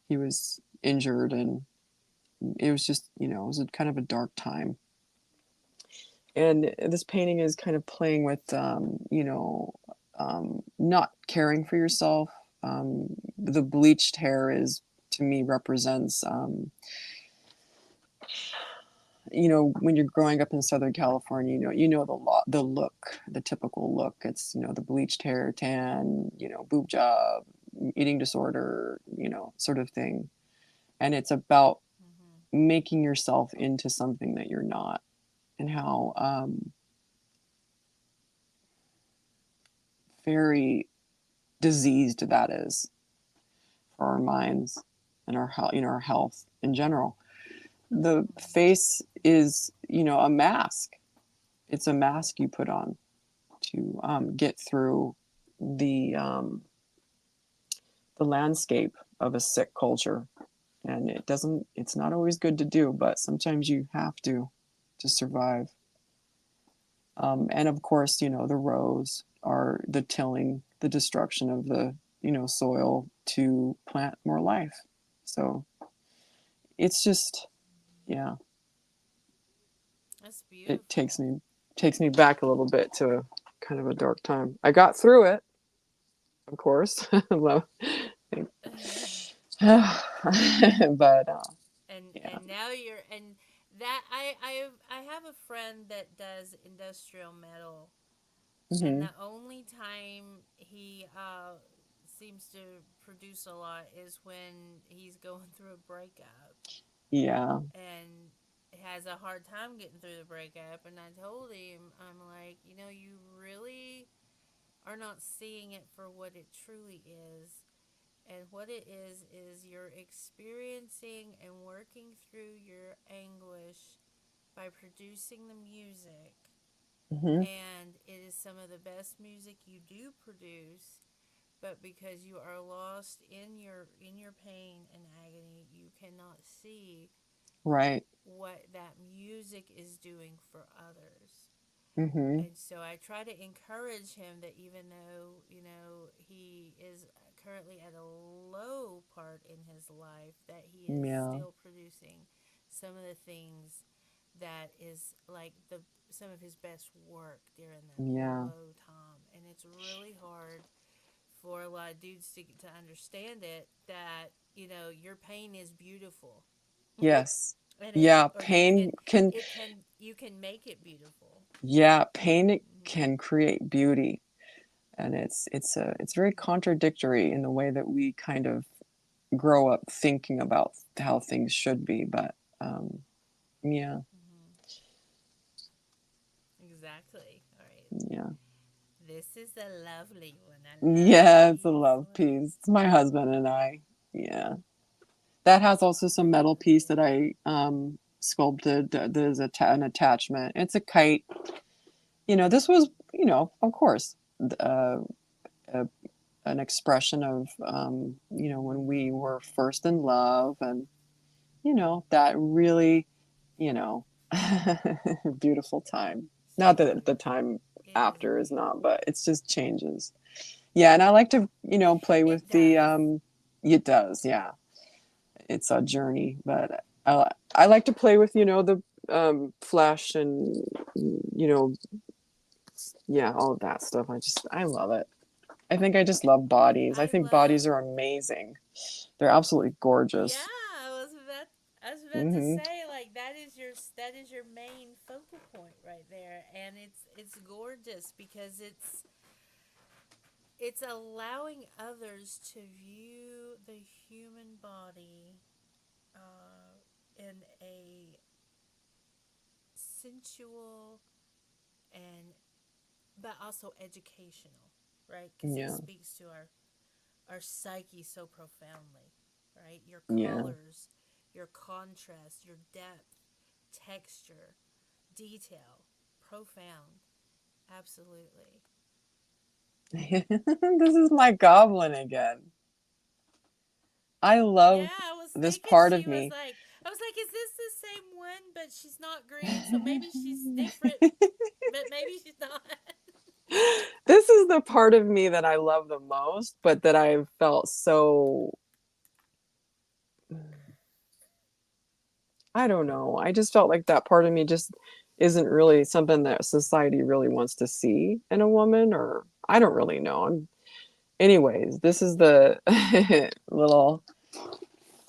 He was injured, and it was just, it was a kind of a dark time. And this painting is kind of playing with, not caring for yourself. The bleached hair is, to me, represents, when you're growing up in Southern California, the look, the typical look. It's, the bleached hair, tan, boob job, eating disorder, sort of thing. And it's about Mm-hmm. making yourself into something that you're not, and how very diseased that is for our minds and our health, our health in general. The Mm-hmm. face is, a mask. It's a mask you put on to get through the um, the landscape of a sick culture. And it's not always good to do, but sometimes you have to survive. And of course, the rows are the tilling, the destruction of the, soil to plant more life. So it's just, yeah, That's it beautiful. takes me back a little bit to kind of a dark time. I got through it, of course. But yeah. And now you're, and that I have a friend that does industrial metal, and Hmm. the only time he seems to produce a lot is when he's going through a breakup Yeah. and has a hard time getting through the breakup. And I told him, I'm like, you really are not seeing it for what it truly is. And what it is you're experiencing and working through your anguish by producing the music. Hmm. And it is some of the best music you do produce, but because you are lost in your pain and agony, you cannot see Right. what that music is doing for others. Hmm. And so I try to encourage him that even though, he is currently at a low part in his life, that he is Yeah. still producing some of the things that is like the some of his best work during that Yeah. low time. And it's really hard for a lot of dudes to understand it, that, your pain is beautiful. Yes. And it Yeah. or you Pain can can, it can you can make it beautiful. yeah, pain Mm-hmm. can create beauty. And it's very contradictory in the way that we kind of grow up thinking about how things should be. But yeah, Mm-hmm. Exactly. All right. yeah. This is a lovely one. I love Yeah, it's a these love piece. ones. It's my husband and I. Yeah. That has also some metal piece that I sculpted. There's an attachment. It's a kite. This was, of course, uh, a, an expression of, when we were first in love, and, that really, you know, beautiful time. It's Not that the beautiful. time It is after is not, beautiful. but it's just changes. Yeah, and I like to, play with It the, does. it does, yeah. It's a journey, but I like to play with, the flesh and, you know, yeah, all of that stuff. I love it. I think I just love bodies. I I think love. bodies are amazing. They're absolutely Yeah, gorgeous. I was about to Hmm. say, like, that is your main focal point right there, and it's gorgeous because it's allowing others to view the human body in a sensual and but also educational, right? Because it Yeah, speaks to our psyche so profoundly, right? Your yeah. colors, your contrast, your depth, texture, detail, profound, absolutely. This is my goblin again. I love Yeah, I was this thinking part of me. I was like, is this the same one? But she's not green, so maybe she's different, but maybe she's not. This is the part of me that I love the most, but that I've felt so, I don't know. I just felt like that part of me just isn't really something that society really wants to see in a woman, or I don't really know. Anyways, this is the little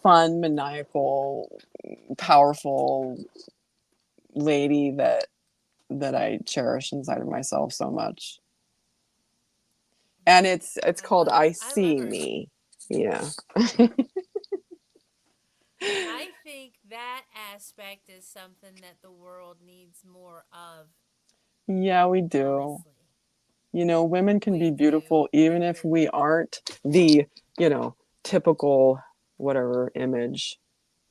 fun, maniacal, powerful lady that I cherish inside of myself so much. And it's called I I love See her. Me. Yeah. I think that aspect is something that the world needs more of, Yeah, we do. honestly. Women can be We do. beautiful even And if we aren't the, you know, typical whatever image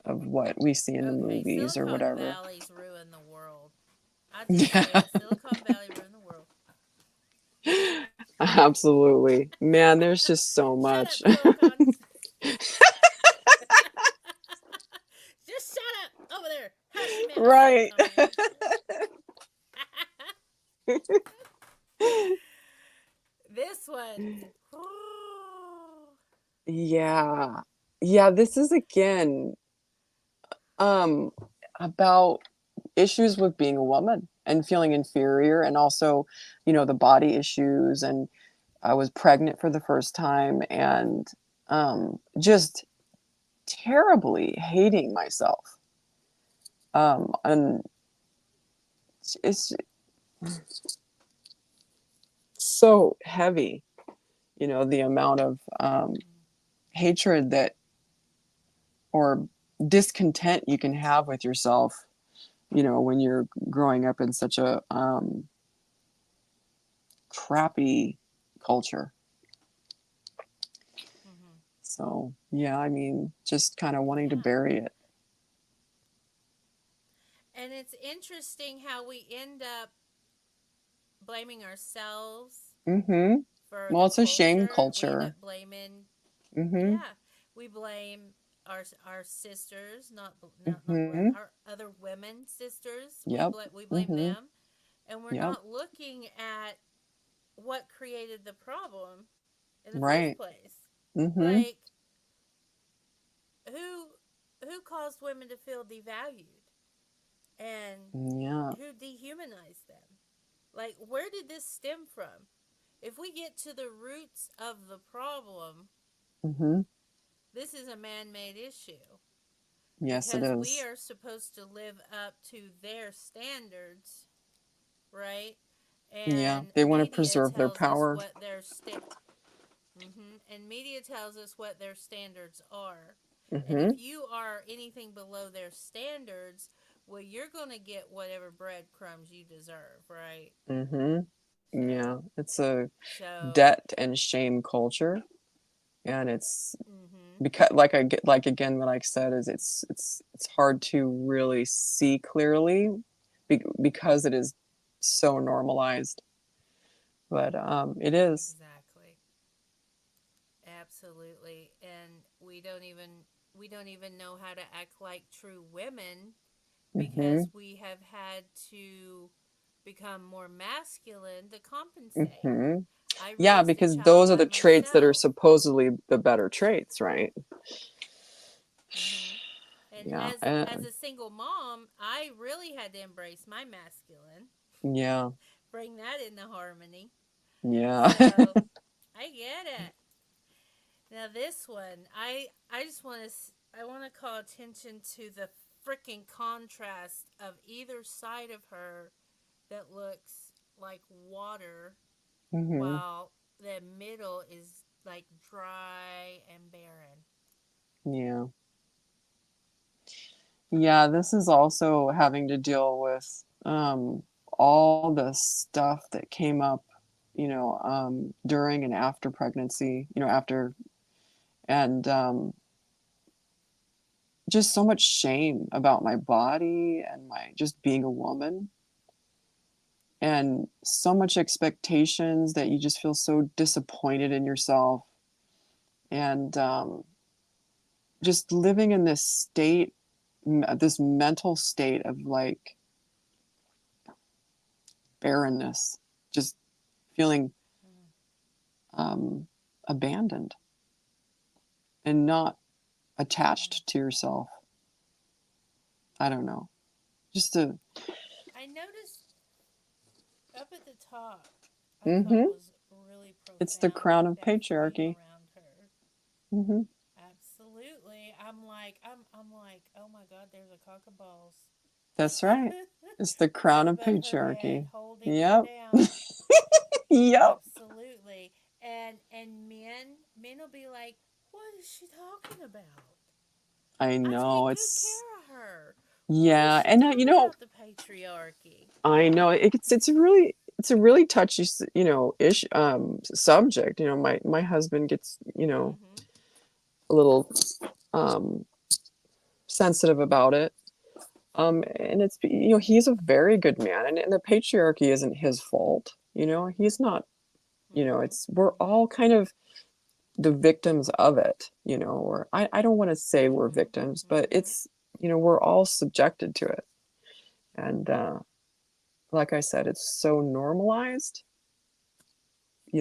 of what we see in the okay, movies or Silicon whatever. Valley's ruined the world. I just say Yeah, it. Silicon Valley ruined the world. absolutely. Man, there's just so Shut much. up, Silicon. Just shut up over there. Hush your mouth, Right. Silicon Valley. This one. Yeah. Yeah, this is again um about issues with being a woman and feeling inferior, and also, the body issues. And I was pregnant for the first time, and just terribly hating myself. And it's so heavy, the amount of hatred that, or discontent you can have with yourself, when you're growing up in such a crappy culture. Mm-hmm. So, yeah, I mean, just kind of wanting to Yeah. bury it. And it's interesting how we end up blaming ourselves Mm-hmm. for Well, the it's a shame culture. We end up culture. blaming, Mm-hmm. yeah, we blame our sisters, not Mm-hmm. our other women sisters. Yep. We blame Mm-hmm. them, and we're Yep. not looking at what created the problem in the first Right. place. Mm-hmm. Like who who caused women to feel devalued and Yeah. who dehumanized them? Like where did this stem from? If we get to the roots of the problem, Mm-hmm. this is a man-made issue Yes, it because we is. are supposed to live up to their standards, right? Yeah. And They want to media preserve their tells us power. what their and media tells us what their standards are. And if Mm-hmm. you are anything below their standards, well, you're going to get whatever breadcrumbs you deserve, right? Mm-hmm. So, Yeah. It's a so, debt and shame culture. And it's mm-hmm, because like I get like again what I said is it's hard to really see clearly because it is so normalized. But it is. exactly. Absolutely. And we don't even know how to act like true women Mm-hmm. because we have had to become more masculine to compensate. Mm-hmm. I Yeah, raised a because child those are by the traits that are myself. supposedly the better traits, right? Hmm. And Yeah. as a single mom, I really had to embrace my masculine, Yeah. bring that into harmony. Yeah. So I get it. Now this one, I just want to I want to call attention to the freaking contrast of either side of her that looks like water, hmm while the middle is like dry and barren. Yeah. Yeah, this is also having to deal with all the stuff that came up, during and after pregnancy, after, and just so much shame about my body and my just being a woman, and so much expectations that you just feel so disappointed in yourself, and just living in this state, this mental state of like barrenness, just feeling Mm, um, abandoned and not mm. attached to yourself. I don't know. Just a, I noticed up at the top, I thought mm-hmm. was really It's the profound, crown like of that frame patriarchy. around her. Mm-hmm. Absolutely. I'm like, oh my God, there's a cock of balls That's right. It's the right crown of above her head, patriarchy. holding her Yep. down. Yep. Absolutely. And men will be like, what is she talking about? I I know. take good It's, care of her. What is yeah. she And, talking about the patriarchy? I know it's a really touchy, ish subject. My husband gets, Mm-hmm. a little um sensitive about it. And it's, he's a very good man, and the patriarchy isn't his fault. He's not, Mm-hmm. it's, we're Mm-hmm. all kind of the victims of it, or I don't want to say we're Mm-hmm. victims, but Mm-hmm. it's, we're all subjected to it. And like I said, it's so normalized,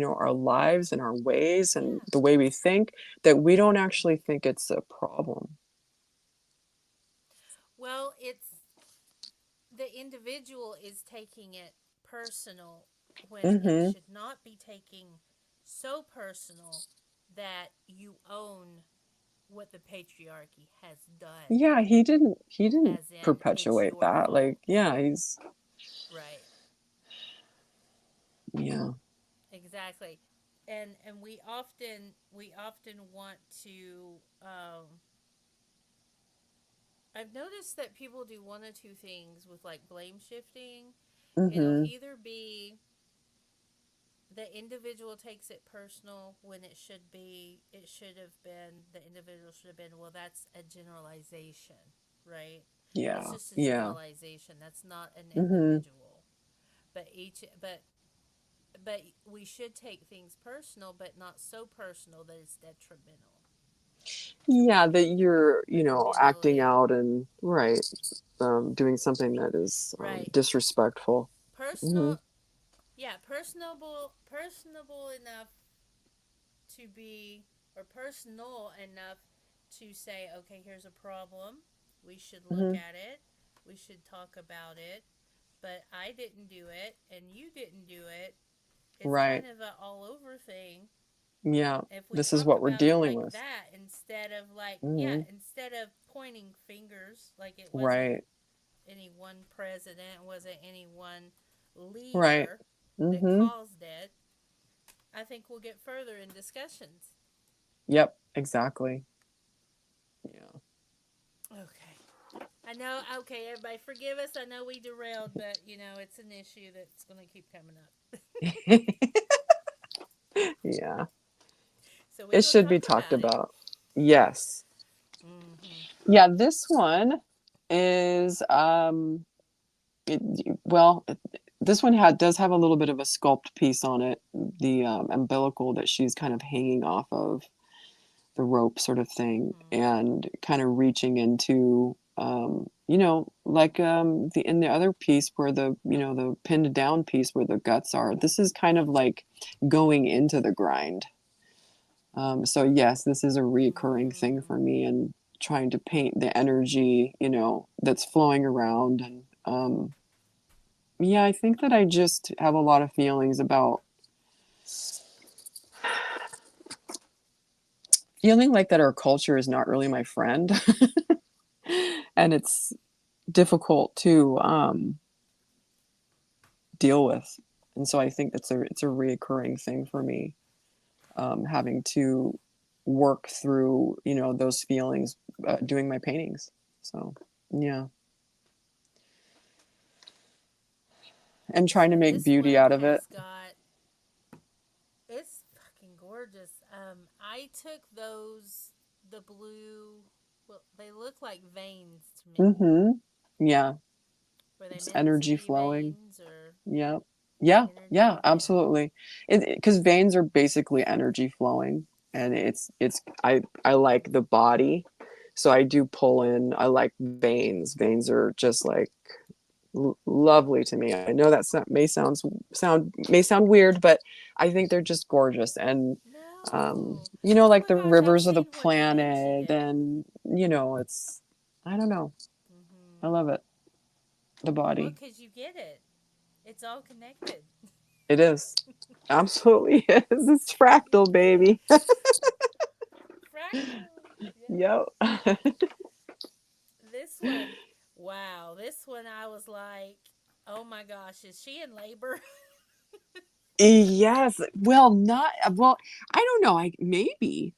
our lives and our ways and Yeah. the way we think, that we don't actually think it's a problem. Well, it's the individual is taking it personal when it Mm-hmm. should not be taking so personal that you own what the patriarchy has done, Yeah, he didn't as in it's perpetuate your that. Like, fault. yeah, he's, Right. yeah. Exactly. And we often want to I've noticed that people do one or two things with like blame shifting. It'll Mm-hmm. either be the individual takes it personal when it should have been, the individual should have been, well, that's a generalization, right? That's Yeah. just a Yeah. generalization. That's not an Mhm. individual. But we should take things personal, but not so personal that it's detrimental to Yeah, that you're, your acting ability. out and right, doing something that is Right. disrespectful. Hmm. Personal, yeah, personable enough to be, or personal enough to say, okay, here's a problem. We should look Hmm. at it. We should talk about it. But I didn't do it, and you didn't do it. It's Right. kind of a all over thing. Yeah. If we This is talk what we're about it dealing like with. that, instead of like, yeah, Hmm. instead of pointing fingers, like it wasn't Right. any one president, wasn't any one Right. leader that Hmm. caused it, I think we'll get further in discussions. Yep. Exactly. Yeah. Okay. I know, okay, everybody forgive us. I know we derailed, but it's an issue that's going to keep coming up. Yeah. So we It will should be talk talked about it. about. Yes. Mm-hmm. Yeah. This one is it, well, this one does have a little bit of a sculpt piece on it, the umbilical that she's kind of hanging off of the rope sort of thing, Mm-hmm. and kind of reaching into like the in the other piece where the pinned down piece where the guts are. This is kind of like going into the grind. So yes, this is a reoccurring thing Mm. for me, and trying to paint the energy that's flowing around. And yeah, I think that I just have a lot of feelings about feeling like that our culture is not really my friend. And it's difficult to deal with. And so I think it's a reoccurring thing for me, having to work through those feelings, doing my paintings. So yeah, and trying So to make this beauty one out of it. has got, it's fucking gorgeous. I took those, the blue, well, they look like veins to me. Mm-hmm. Yeah, Were they it's meant to energy be flowing. veins or Yeah. Yeah, yeah, energy? Yeah. absolutely. Because veins are basically energy flowing, and I like the body, so I do pull in. I like veins. Veins are just like lovely to me. I know that may sound weird, but I think they're just gorgeous, and No. Oh like my the gosh, I've rivers of the seen when you mentioned planet, it. and it's I don't know. I Mm-hmm. love it. The Well, body. because you get it. It's all connected. It is. Absolutely is. It's fractal, baby. Fractal. Yep. Yes. This one, wow. This one, I was like, oh my gosh, is she in labor? Yes. Well, not well. I don't know. I maybe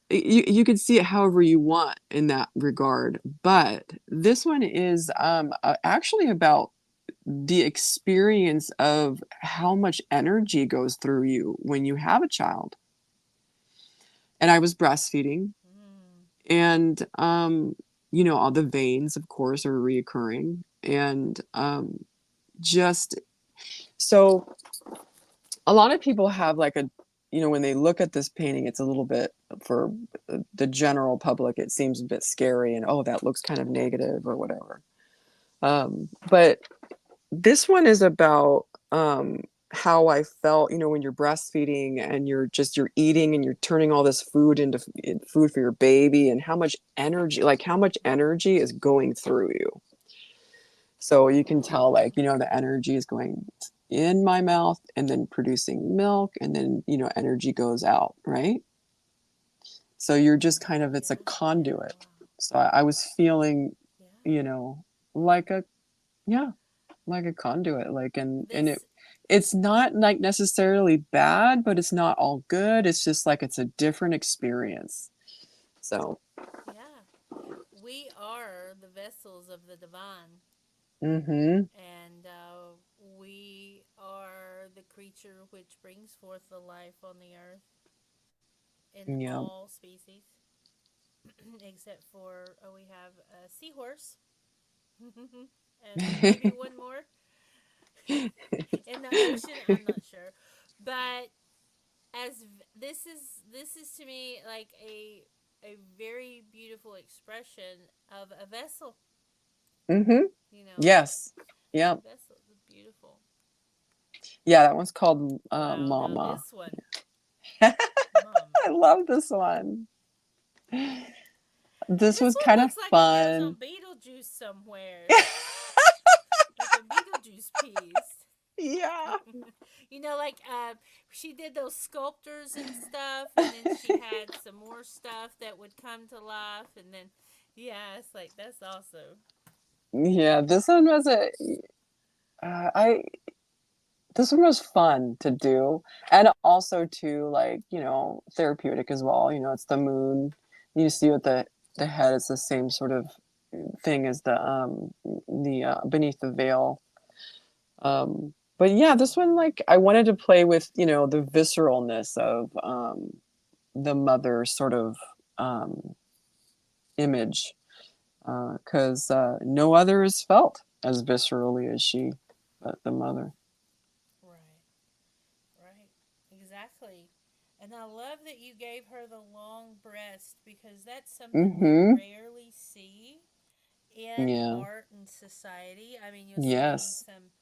you could see it however you want in that regard, but this one is actually about the experience of how much energy goes through you when you have a child. And I was breastfeeding, Mm. and all the veins, of course, are reoccurring, and just so a lot of people have like when they look at this painting, it's a little bit, for the general public, it seems a bit scary, and oh, that looks kind of negative or whatever. But this one is about how I felt, when you're breastfeeding and you're eating and you're turning all this food into food for your baby, and how much energy is going through you. So you can tell, like, the energy is going in my mouth and then producing milk, and then, energy goes out, right? So you're just kind of, it's a Yeah, yeah, conduit. wow. So I was feeling, Yeah. you know, like a, yeah, like a conduit, like, and This, it's not like necessarily bad, but it's not all good. It's just like it's a different experience. So, yeah. We are the vessels of the divine. mm-hmm. And we are the creature which brings forth the life on the earth in Yeah. all species, except for we have a seahorse and maybe one more in the ocean. I'm not sure, but this is to me like a very beautiful expression of a vessel. Mm-hmm. You know, Yes. a Yep. vessel is beautiful. Yeah, that one's called Wow, now Mama. this one, I Mama. love this one. This This was one kind of looks like it goes fun. on Beetle Juice somewhere, like a Beetle Juice piece. Yeah. Like she did those sculptors and stuff, and then she had some more stuff that would come to life, and then yeah, it's like that's awesome. Yeah, this one was a I this one was fun to do, and also too, like, therapeutic as well. It's the moon. You see with the head, it's the same sort of thing as the beneath the veil. But yeah, this one, like, I wanted to play with, the visceralness of the mother sort of um image, because no other is felt as viscerally as she, but the mother. Right, right, exactly. And I love that you gave her the long breast because that's something we Mm-hmm. rarely see in Yeah. art and society. I mean, you'll see it in Yes. some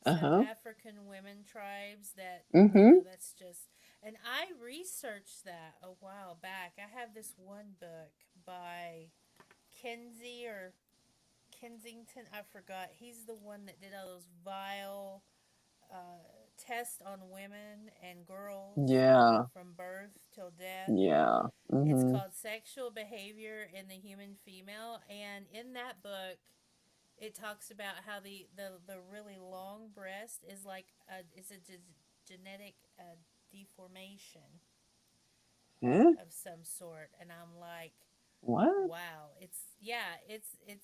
Uh-huh. African women tribes that Mm-hmm. that's just. And I researched that a while back. I have this one book by Kenzie or Kensington. I forgot. He's the one that did all those vile tests on women and girls Yeah. from birth till death. Yeah. It's Mm-hmm. called Sexual Behavior in the Human Female, and in that book, it talks about how the really long breast is a genetic deformation Huh? of some sort, and I'm like, What? wow, it's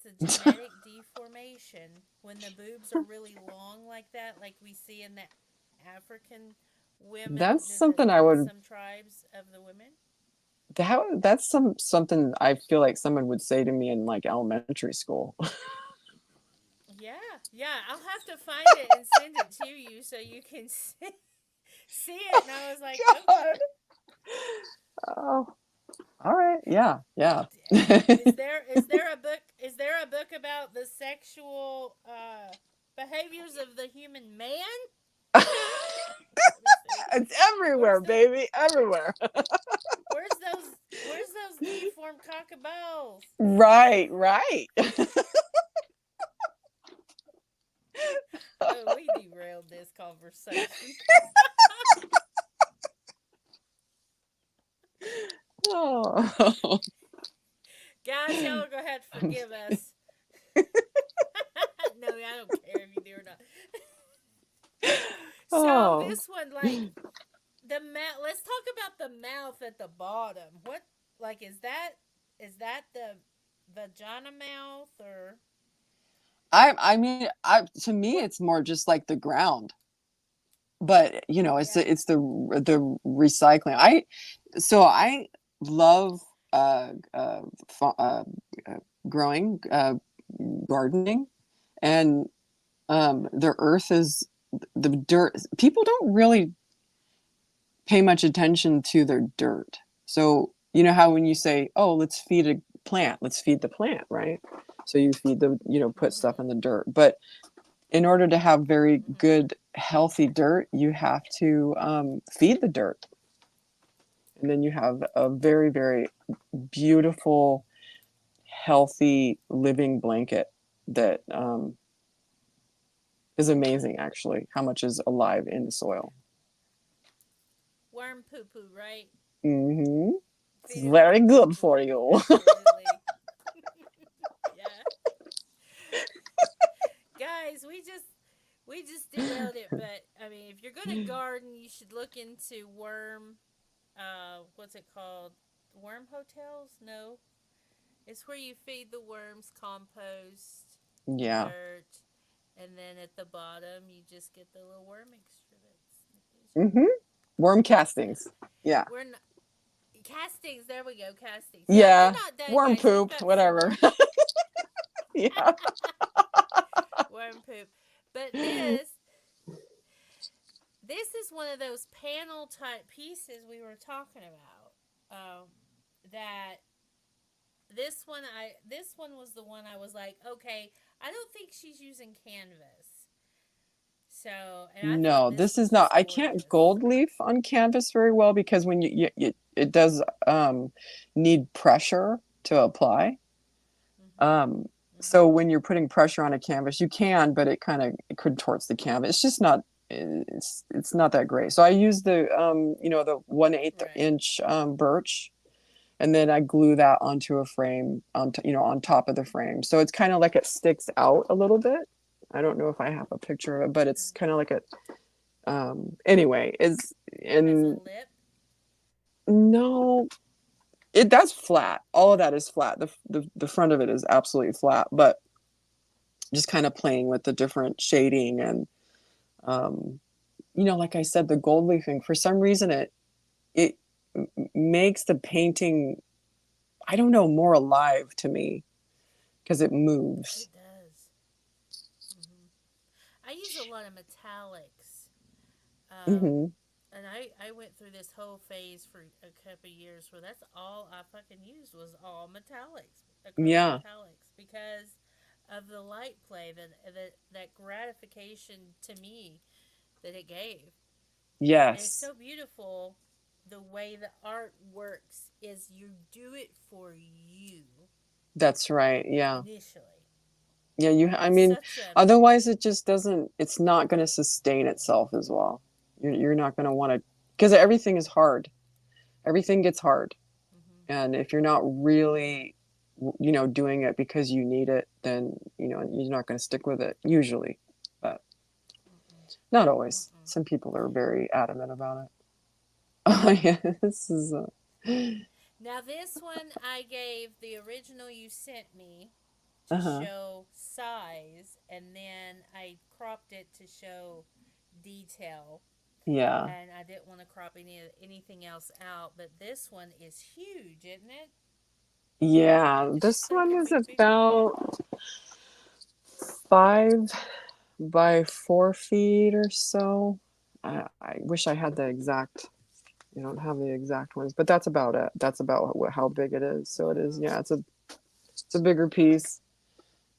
a genetic deformation when the boobs are really long like that, like we see in the African women, That's something I would some tribes of the women. that's something I feel like someone would say to me in like elementary school. Yeah, yeah, I'll have to find it and send it to you so you can see it. And I was like, God. okay. Oh, all right. Yeah. Yeah. Is there a book about the sexual behaviors of the human man? Let me see. It's Where's everywhere, the baby. Everywhere. where's those deformed cockaballs? Right, right. Oh, we derailed this conversation. Oh. Guys, y'all are gonna have to forgive us. No, I don't care if you do or not. So Oh. this one, like the mouth. Let's talk about the mouth at the bottom. What, like, is that the vagina mouth or I mean, to me what? it's more just like the ground. But, Yeah. it's the recycling. I love fa- uh, growing, gardening, and the earth is the dirt. People don't really pay much attention to their dirt. So, you know how when you say, "Oh, let's feed a plant, let's feed the plant," right? So you feed put stuff Mhm. in the dirt. But in order to have very Mhm. good, healthy dirt, you have to feed the dirt. And then you have a very, very beautiful, healthy, living blanket that is amazing, actually, how much is alive in the soil. Worm poo poo, right? Hmm. It's Feed it very worm poo good for poo. you. Absolutely. Yeah. Guys, we just derailed it, but I mean, if you're gonna garden, you should look into worm. What's it called? Worm hotels? No, it's where you feed the worms compost, Yeah. dirt, And then at the bottom, you just get the little worm mixture that's Mm-hmm. miserable. Worm Yeah. castings. Yeah. We're not, castings. There we go. Castings. Yeah, we're Yeah. not done, Worm guys. We've poop, got some whatever. more Yeah. worm poop. But this is one of those panel type pieces we were talking about. That this one was the one I was like, okay, I don't think she's using canvas. So, and I thought No, this this was is not. just I can't gorgeous. gold leaf on canvas very well because when it does need pressure to apply. Mhm. Um, so Mhm. when you're putting pressure on a canvas, you can, but it contorts the canvas. It's just not. It's not that great. So I use the the 1/8 Right. inch birch, and then I glue that onto a frame on top of the frame. So it's kind of like it sticks out a little bit. I don't know if I have a picture of it, but it's Mhm. kind of like a anyway is Has a and lip. no, it that's flat. All of that is flat. The front of it is absolutely flat, but just kind of playing with the different shading and um like I said, the gold leafing for some reason it makes the painting, I don't know, more alive to me because it moves. It does. Mhm. I use a lot of metallics. Um, Hmm. and I went through this whole phase for a couple of years where that's all I fucking used was all metallics, acrylic Yeah. metallics, because of the light play that gratification to me that it gave. And it's Yes. so beautiful the way the art works is you do it for you That's right. Yeah. initially. Yeah, I It's mean, such a otherwise it just doesn't, it's not going to sustain itself as well. You're not going to want to, because everything is hard. Everything gets hard. mm-hmm, And if you're not really, doing it because you need it, then, you're not going to stick with it usually, but mm-mm, not always. mm-mm. Some people are very adamant about it. Oh, yeah, this is, Now this one I gave the original you sent me to uh-huh. show size, and then I cropped it to show detail. Yeah. And I didn't want to crop anything else out, but this one is huge, isn't it? Yeah. It's This just like one a is big, big. about 5 by 4 feet or so. I wish I had the exact. I don't have the exact ones, but that's about it. That's about how big it is. So it is. Wow. Yeah, it's a bigger piece.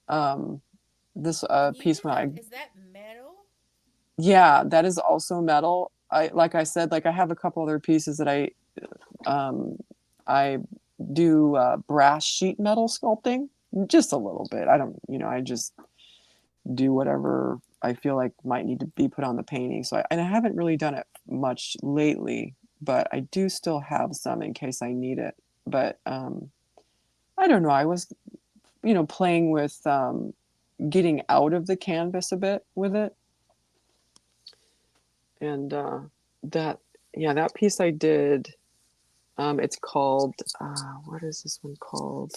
Um, this And you piece did when I that. Is that metal? yeah, that is also metal. I like I said, like I have a couple other pieces that um I do brass sheet metal sculpting just a little bit. I don't, I just do whatever I feel like might need to be put on the painting. And I haven't really done it much lately, but I do still have some in case I need it. But I don't know. I was, playing with getting out of the canvas a bit with it, and that, yeah, that piece I did. It's called what is this one called?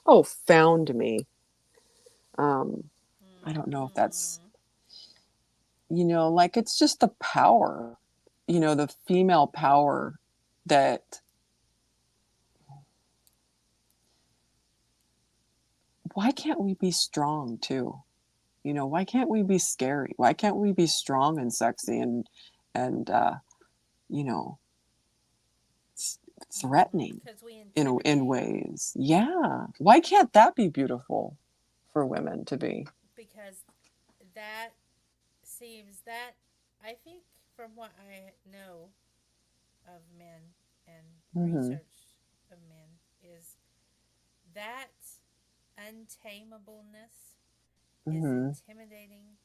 Oh, Found Me. Um, I don't know if that's, Mm-hmm. like it's just the power, the female power that, why can't we be strong too? Why can't we be scary? Why can't we be strong and sexy and you know, Mm-hmm. threatening Because we in intimidate. ways? Yeah. Why can't that be beautiful for women to be? Because that seems that I think from what I know of men and Mhm. research of men is that untamableness is Mhm. intimidating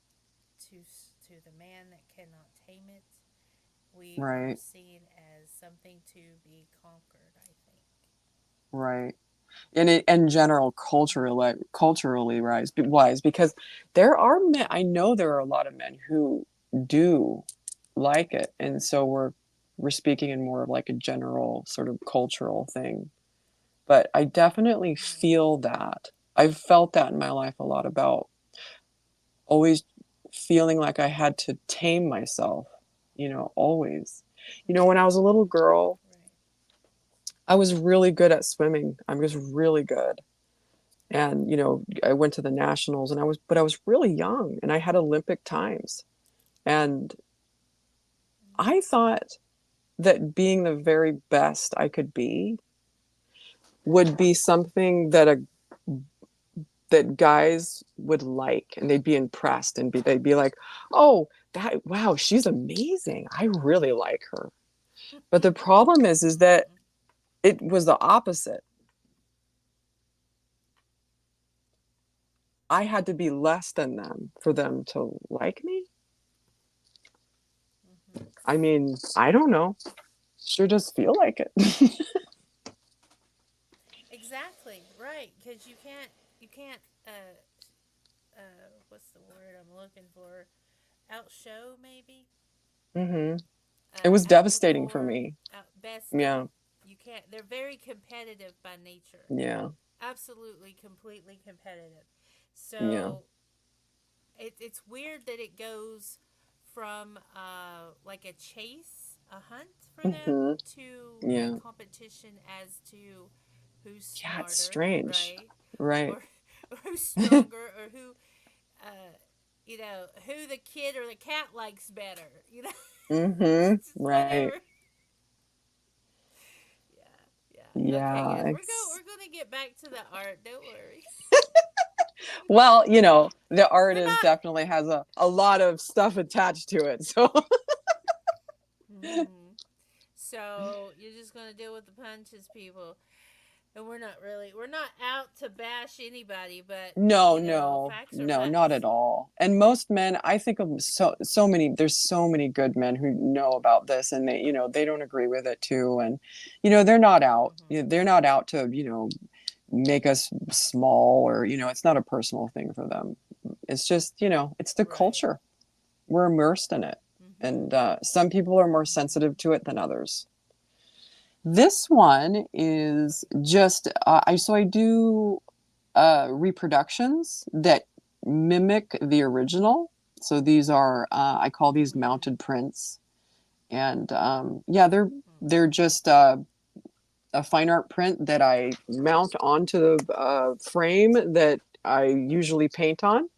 to the man that cannot tame it. We are Right. seen as something to be conquered, I think. Right. In general, culturally wise, because there are men. I know there are a lot of men who do like it, and so we're speaking in more of like a general sort of cultural thing. But I definitely Mm-hmm. feel that. I've felt that in my life a lot about always feeling like I had to tame myself, always. When I was a little girl, Right. I was really good at swimming. I was really good. And, I went to the nationals but I was really young and I had Olympic times. And I thought that being the very best I could be would be something that guys would like and they'd be impressed and they'd be like, "Oh, that wow, she's amazing. I really like her." But the problem is that it was the opposite. I had to be less than them for them to like me. Mm-hmm. I mean, I don't know. Sure does feel like it. Exactly. Right. Because you can't what's the word I'm looking for? Outshow maybe. hmm It was devastating for Outperform, me. outbest Yeah. them. You can't. They're very competitive by nature. Yeah. Absolutely, completely competitive. Yeah. So it's weird that it goes from like a chase, a hunt for them, hmm to a Yeah. competition as to who's Yeah, it's smarter, strange. right? Right. Or, or who's stronger, or uh, who the kid or the cat likes better. It's just Right. whatever. Yeah, yeah. Okay, Yeah, guys, it's we're gonna get back to the art. Don't worry. well, the art We're is not. definitely has a lot of stuff attached to it. So Hmm. So you're just gonna deal with the punches, people. And we're not out to bash anybody, but no, no, facts are no, not facts. at all. And most men, I think of so many, there's so many good men who know about this and they don't agree with it too. And, Hmm. they're not out to, make us small or, it's not a personal thing for them. It's just, it's the Right. culture. We're immersed in it. Hmm. And some people are more Hmm. sensitive to it than others. This one is just, I do reproductions that mimic the original. So these are I call these Hmm. mounted prints, and yeah, they're just a fine art print that I mount onto the frame that I usually paint on,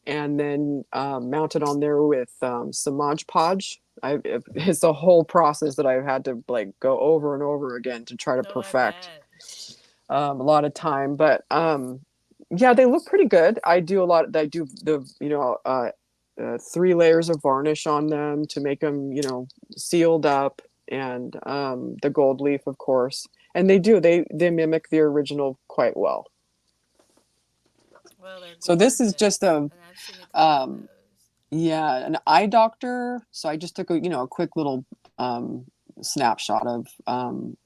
and then mount it on there with some Mod Podge. It's a whole process that I've had to like go over and over again to try to Oh, I perfect bet. a lot of time. But yeah, they look pretty good. I do a lot. I do the 3 layers of varnish on them to make them sealed up, and the gold leaf, of course. And they mimic the original quite well. Well, they're So this is just gorgeous, and I've seen a couple of um, those. yeah, an eye doctor. So I just took a quick little snapshot of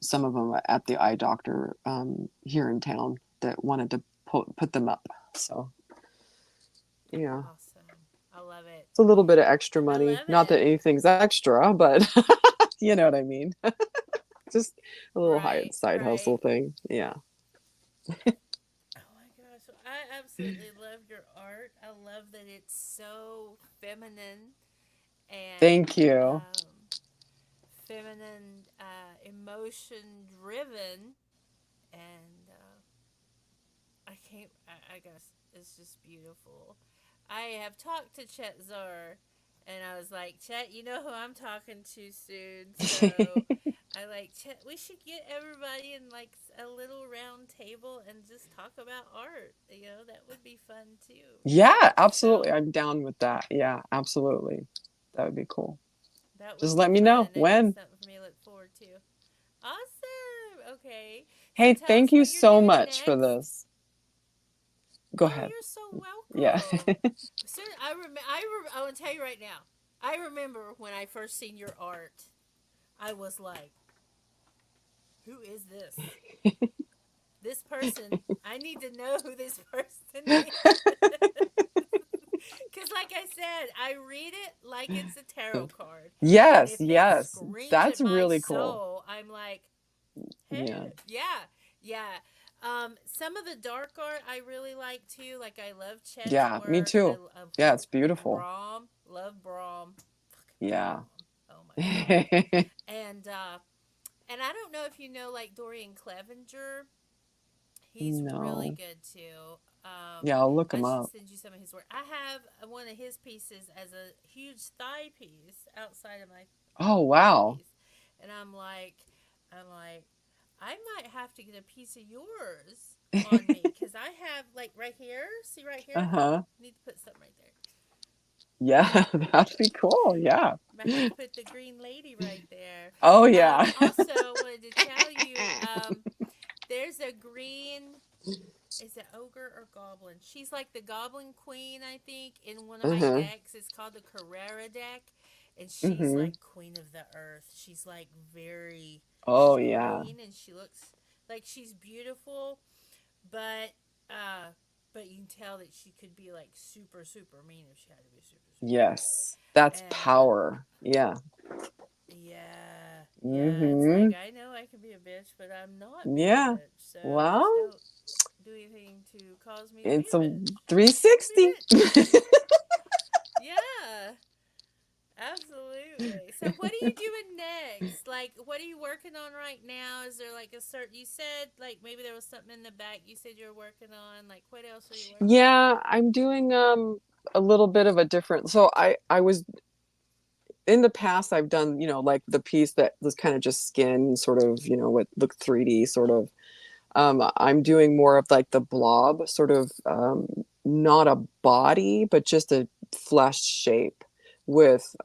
some of them at the eye doctor here in town that wanted to put them up. So yeah, Awesome. I love it. it's a little bit of extra I money. love Not that it. anything's extra, but you know what I mean. Just a little high Right. side hustle Right. thing. Yeah. Oh my gosh. I absolutely love your art. I love that it's so feminine Thank and you. feminine, emotion driven. And I can't, I guess it's just beautiful. I have talked to Chet Zar, and I was like, Chet, you know who I'm talking to soon. So I like, Chet, we should get everybody in like a little round table and just talk about art. That would be fun too. Yeah, absolutely. So I'm down with that. Yeah, absolutely. That would be cool. that Just would let be me fun, know and that'd be when. something for me to look forward to. Awesome. Okay. So Hey, tell thank us you what you're so doing much for next. this. Go Oh, ahead. you're so Yeah. welcome. Soon, I want to tell you right now. I remember when I first seen your art. I was like, "Who is this? This person? I need to know who this person is." Because, like I said, I read it like it's a tarot card, and Yes, if it yes. screams at That's my really cool. soul, I'm like, "Hey, Yeah. yeah, yeah." Some of the dark art I really like too. Like I love Chet's Yeah, me work. I too. love Yeah, it's beautiful. Brahm. Love Brahm. Fucking Yeah. Brahm. Oh my god. And I don't know if you know like Dorian Clevenger. He's really No. good too. Yeah, I'll look I him should up. send you some of his work. I have one of his pieces as a huge thigh piece outside of my Oh, thigh wow. piece, and I'm like, I might have to get a piece of yours on me because I have like right here. See right here. Uh-huh. I need to put something right there. Yeah, that'd be cool. Yeah. I have to put the green lady right there. Oh, yeah. Also, wanted to tell you, there's a green, is it ogre or goblin? She's like the goblin queen, I think, in one of my Uh-huh. decks. It's called the Carrera deck. And she's Mm-hmm. like queen of the earth. She's like very, Oh, she's yeah. green and she looks like she's beautiful, but uh but you can tell that she could be like super super mean if she had to be super super mean. Yes. That's And power. Yeah. yeah, yeah, it's like Mm-hmm. I know I can be a bitch, but I'm not being a Yeah. bitch. So Well, just don't do anything to cause me to be it's a a bitch. I can be a 360. bitch. Yeah, absolutely. So what are you doing next? Like, what are you working on right now? Is there like a certain? You said like maybe there was something in the back. You said you were working on. Like, what else are you working on? Yeah, I'm doing a little bit of a different. So I was in the past I've done, like the piece that was kind of just skin sort of, what looked 3D sort of. I'm doing more of like the blob sort of, not a body, but just a flesh shape with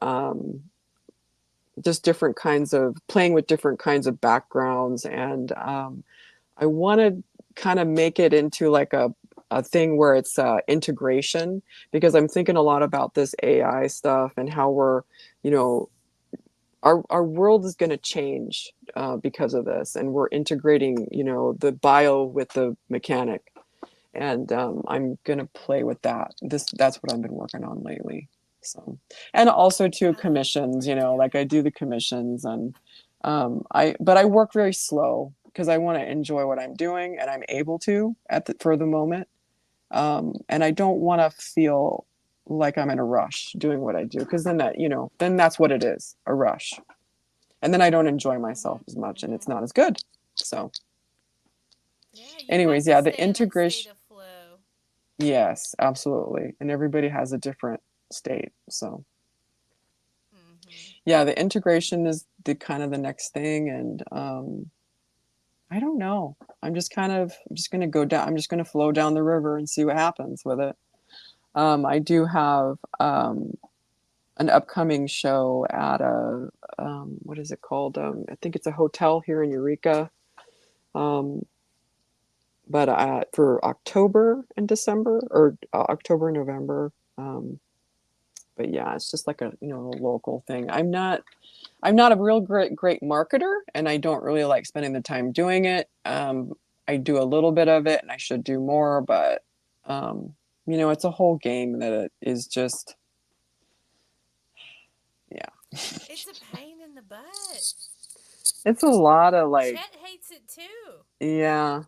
just different kinds of playing with different kinds of backgrounds. And I want to kind of make it into like a thing where it's integration, because I'm thinking a lot about this AI stuff and how we're, you know, our world is going to change because of this, and we're integrating, the bio with the mechanic, and I'm going to play with that. That's what I've been working on lately. So, and also too I look commissions, forward to like I it. do the commissions, and but I work very slow because I want to enjoy what I'm doing, and I'm able to for the moment. And I don't want to feel like I'm in a rush doing what I do, because then then that's what it is, a rush. And then I don't enjoy myself Mhm. as much, and it's Mhm. not as good. So, Yeah, you have anyways, to yeah, the stay in that state integration. of flow. Yes, absolutely. And everybody has a different state. So, Mhm. yeah, the integration is the kind of the next thing. And I don't know. I'm just going to go down. I'm just going to flow down the river and see what happens with it. I do have an upcoming show at what is it called? I think it's a hotel here in Eureka. Um, but for October and December, or October and November. But yeah, it's just like a local thing. I'm not a real great marketer, and I don't really like spending the time doing it. I do a little bit of it, and I should do more, but it's a whole game that it is just, yeah. It's a pain in the butt. It's a lot of like, Chet hates it too. yeah,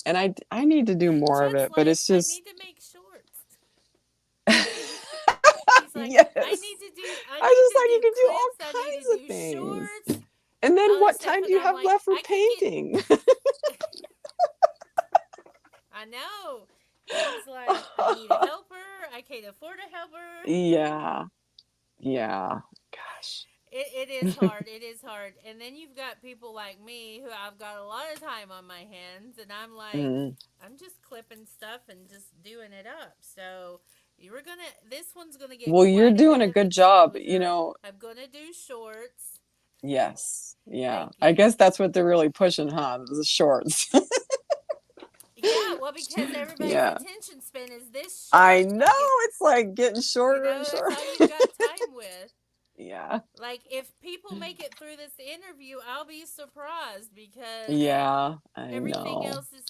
and I need to do more of Chet's it, but like, it's I just need to make shorts. He's like, yes. I I need just to like you do can do all clips. I need to kinds of do things. shorts, And then all this what stuff. time do And you I'm have like, left for I could get. painting? I know. He's like, I need a helper. I can't afford a helper. Yeah. Yeah. Gosh. It is hard. It is hard. And then you've got people like me who I've got a lot of time on my hands, and I'm like, Mm. I'm just clipping stuff and just doing it up. So this one's gonna get Well, you're quite a doing bit a of good job, exposure. I'm gonna do shorts. Yes. Yeah. Thank I you. guess that's what they're really pushing, huh? The shorts. Yeah, well, because everybody's Yeah. attention span is this I short. know. Like if It's like getting shorter and that's shorter. all you've got time with. Yeah. Like if people make it through this interview, I'll be surprised because Yeah. I everything know. else is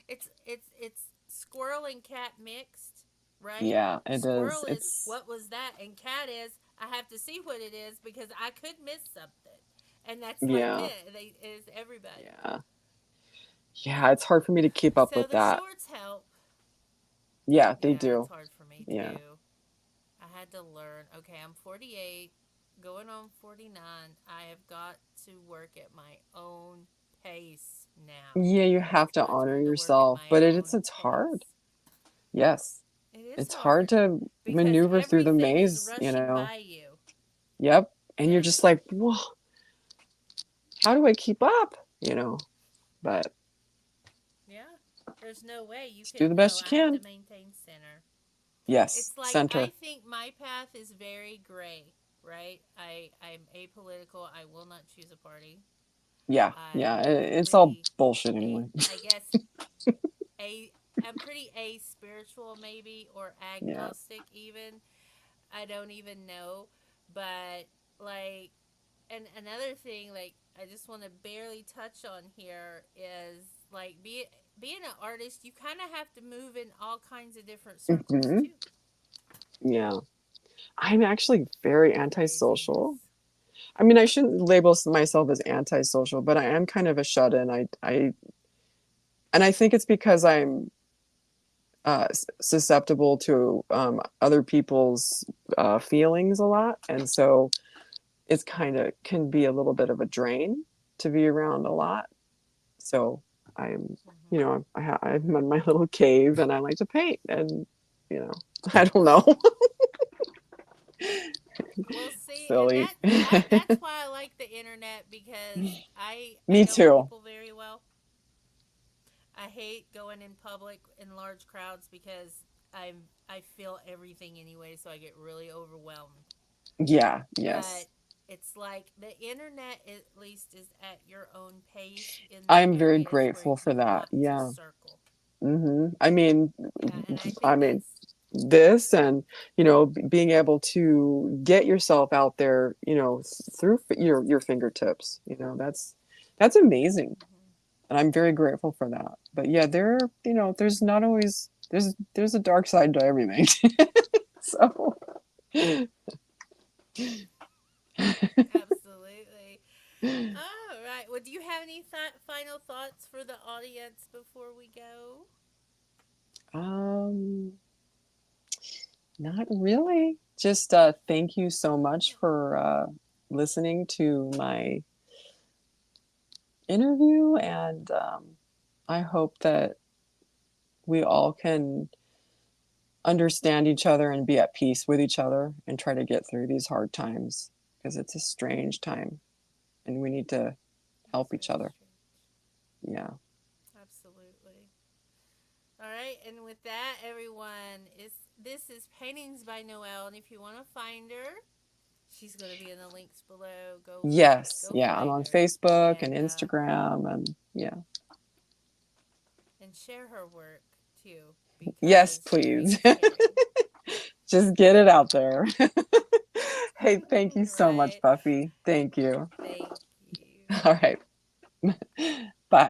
it's squirrel and cat mixed, right? Yeah, it is. Squirrel is It's, what was that, and cat is I have to see what it is because I could miss something, and that's like yeah. this. They is everybody. Yeah. Yeah, it's hard for me to keep up So with the that. shorts help. Yeah, they Yeah, it's do. hard for me Yeah. too. I had to learn. Okay, I'm 48, going on 49. I have got to work at my own pace now. Yeah, you have It's to my honor turn to work at yourself, my but own it's hard. pace. Yes. It is It's hard hard to because maneuver through the everything is maze, you rushing know. by you. Yep. And you're just Yes. like, whoa, how do I keep up? You know, but Yeah. There's no way you just do could. the No, best you I have to can. maintain center. Yes, It's like center. I think my path is very gray, right? I'm apolitical. I will not choose a party. Yeah, yeah. I'm It's all pretty bullshit a anyway. I guess a I'm pretty a spiritual maybe or Yeah. agnostic even. I don't even know, but like and another thing like I just want to barely touch on here is like being an artist, you kind of have to move in all kinds of different circles Hmm. too. Yeah. I'm actually very antisocial. Craziness. I mean, I shouldn't label myself as antisocial, but I am kind of a shut-in. And I think it's because I'm susceptible to other people's feelings a lot, and so it's kind of can be a little bit of a drain to be around a lot. So I'm, you Hmm. know, I'm in my little cave and I like to paint, and you know, I don't know, Well, see, and silly. that's why I like the internet because I Me know too. people very well. I hate going in public in large crowds because I feel everything anyway, so I get really overwhelmed. Yeah. But Yes. it's like the internet at least is at your own pace in the I'm very areas where grateful for you that. want to Yeah. circle. I mean, Yeah, and I I think mean, that's this and being able to get yourself out there, through your fingertips, that's amazing, mhm. and I'm very grateful for that. But yeah, there's not always there's a dark side to everything. So Absolutely. All right. Well, do you have any final thoughts for the audience before we go? um not really. Just thank you so much Oh, for listening to my interview, and I hope that we all can understand each other and be at peace with each other and try to get through these hard times, because it's a strange time and we need to it's help each very other. strange. Yeah. Absolutely. All right, and with that, everyone, is this is Paintings by Noelle, and if you want to find her, she's going to be in the links below. Yes. Go Yeah. I'm find on her, Facebook and and Instagram, and yeah. share her work too Yes, because she please. needs sharing. Just get it out there. Hey, thank you so much, Right. Buffy. Thank you. Thank you. All right.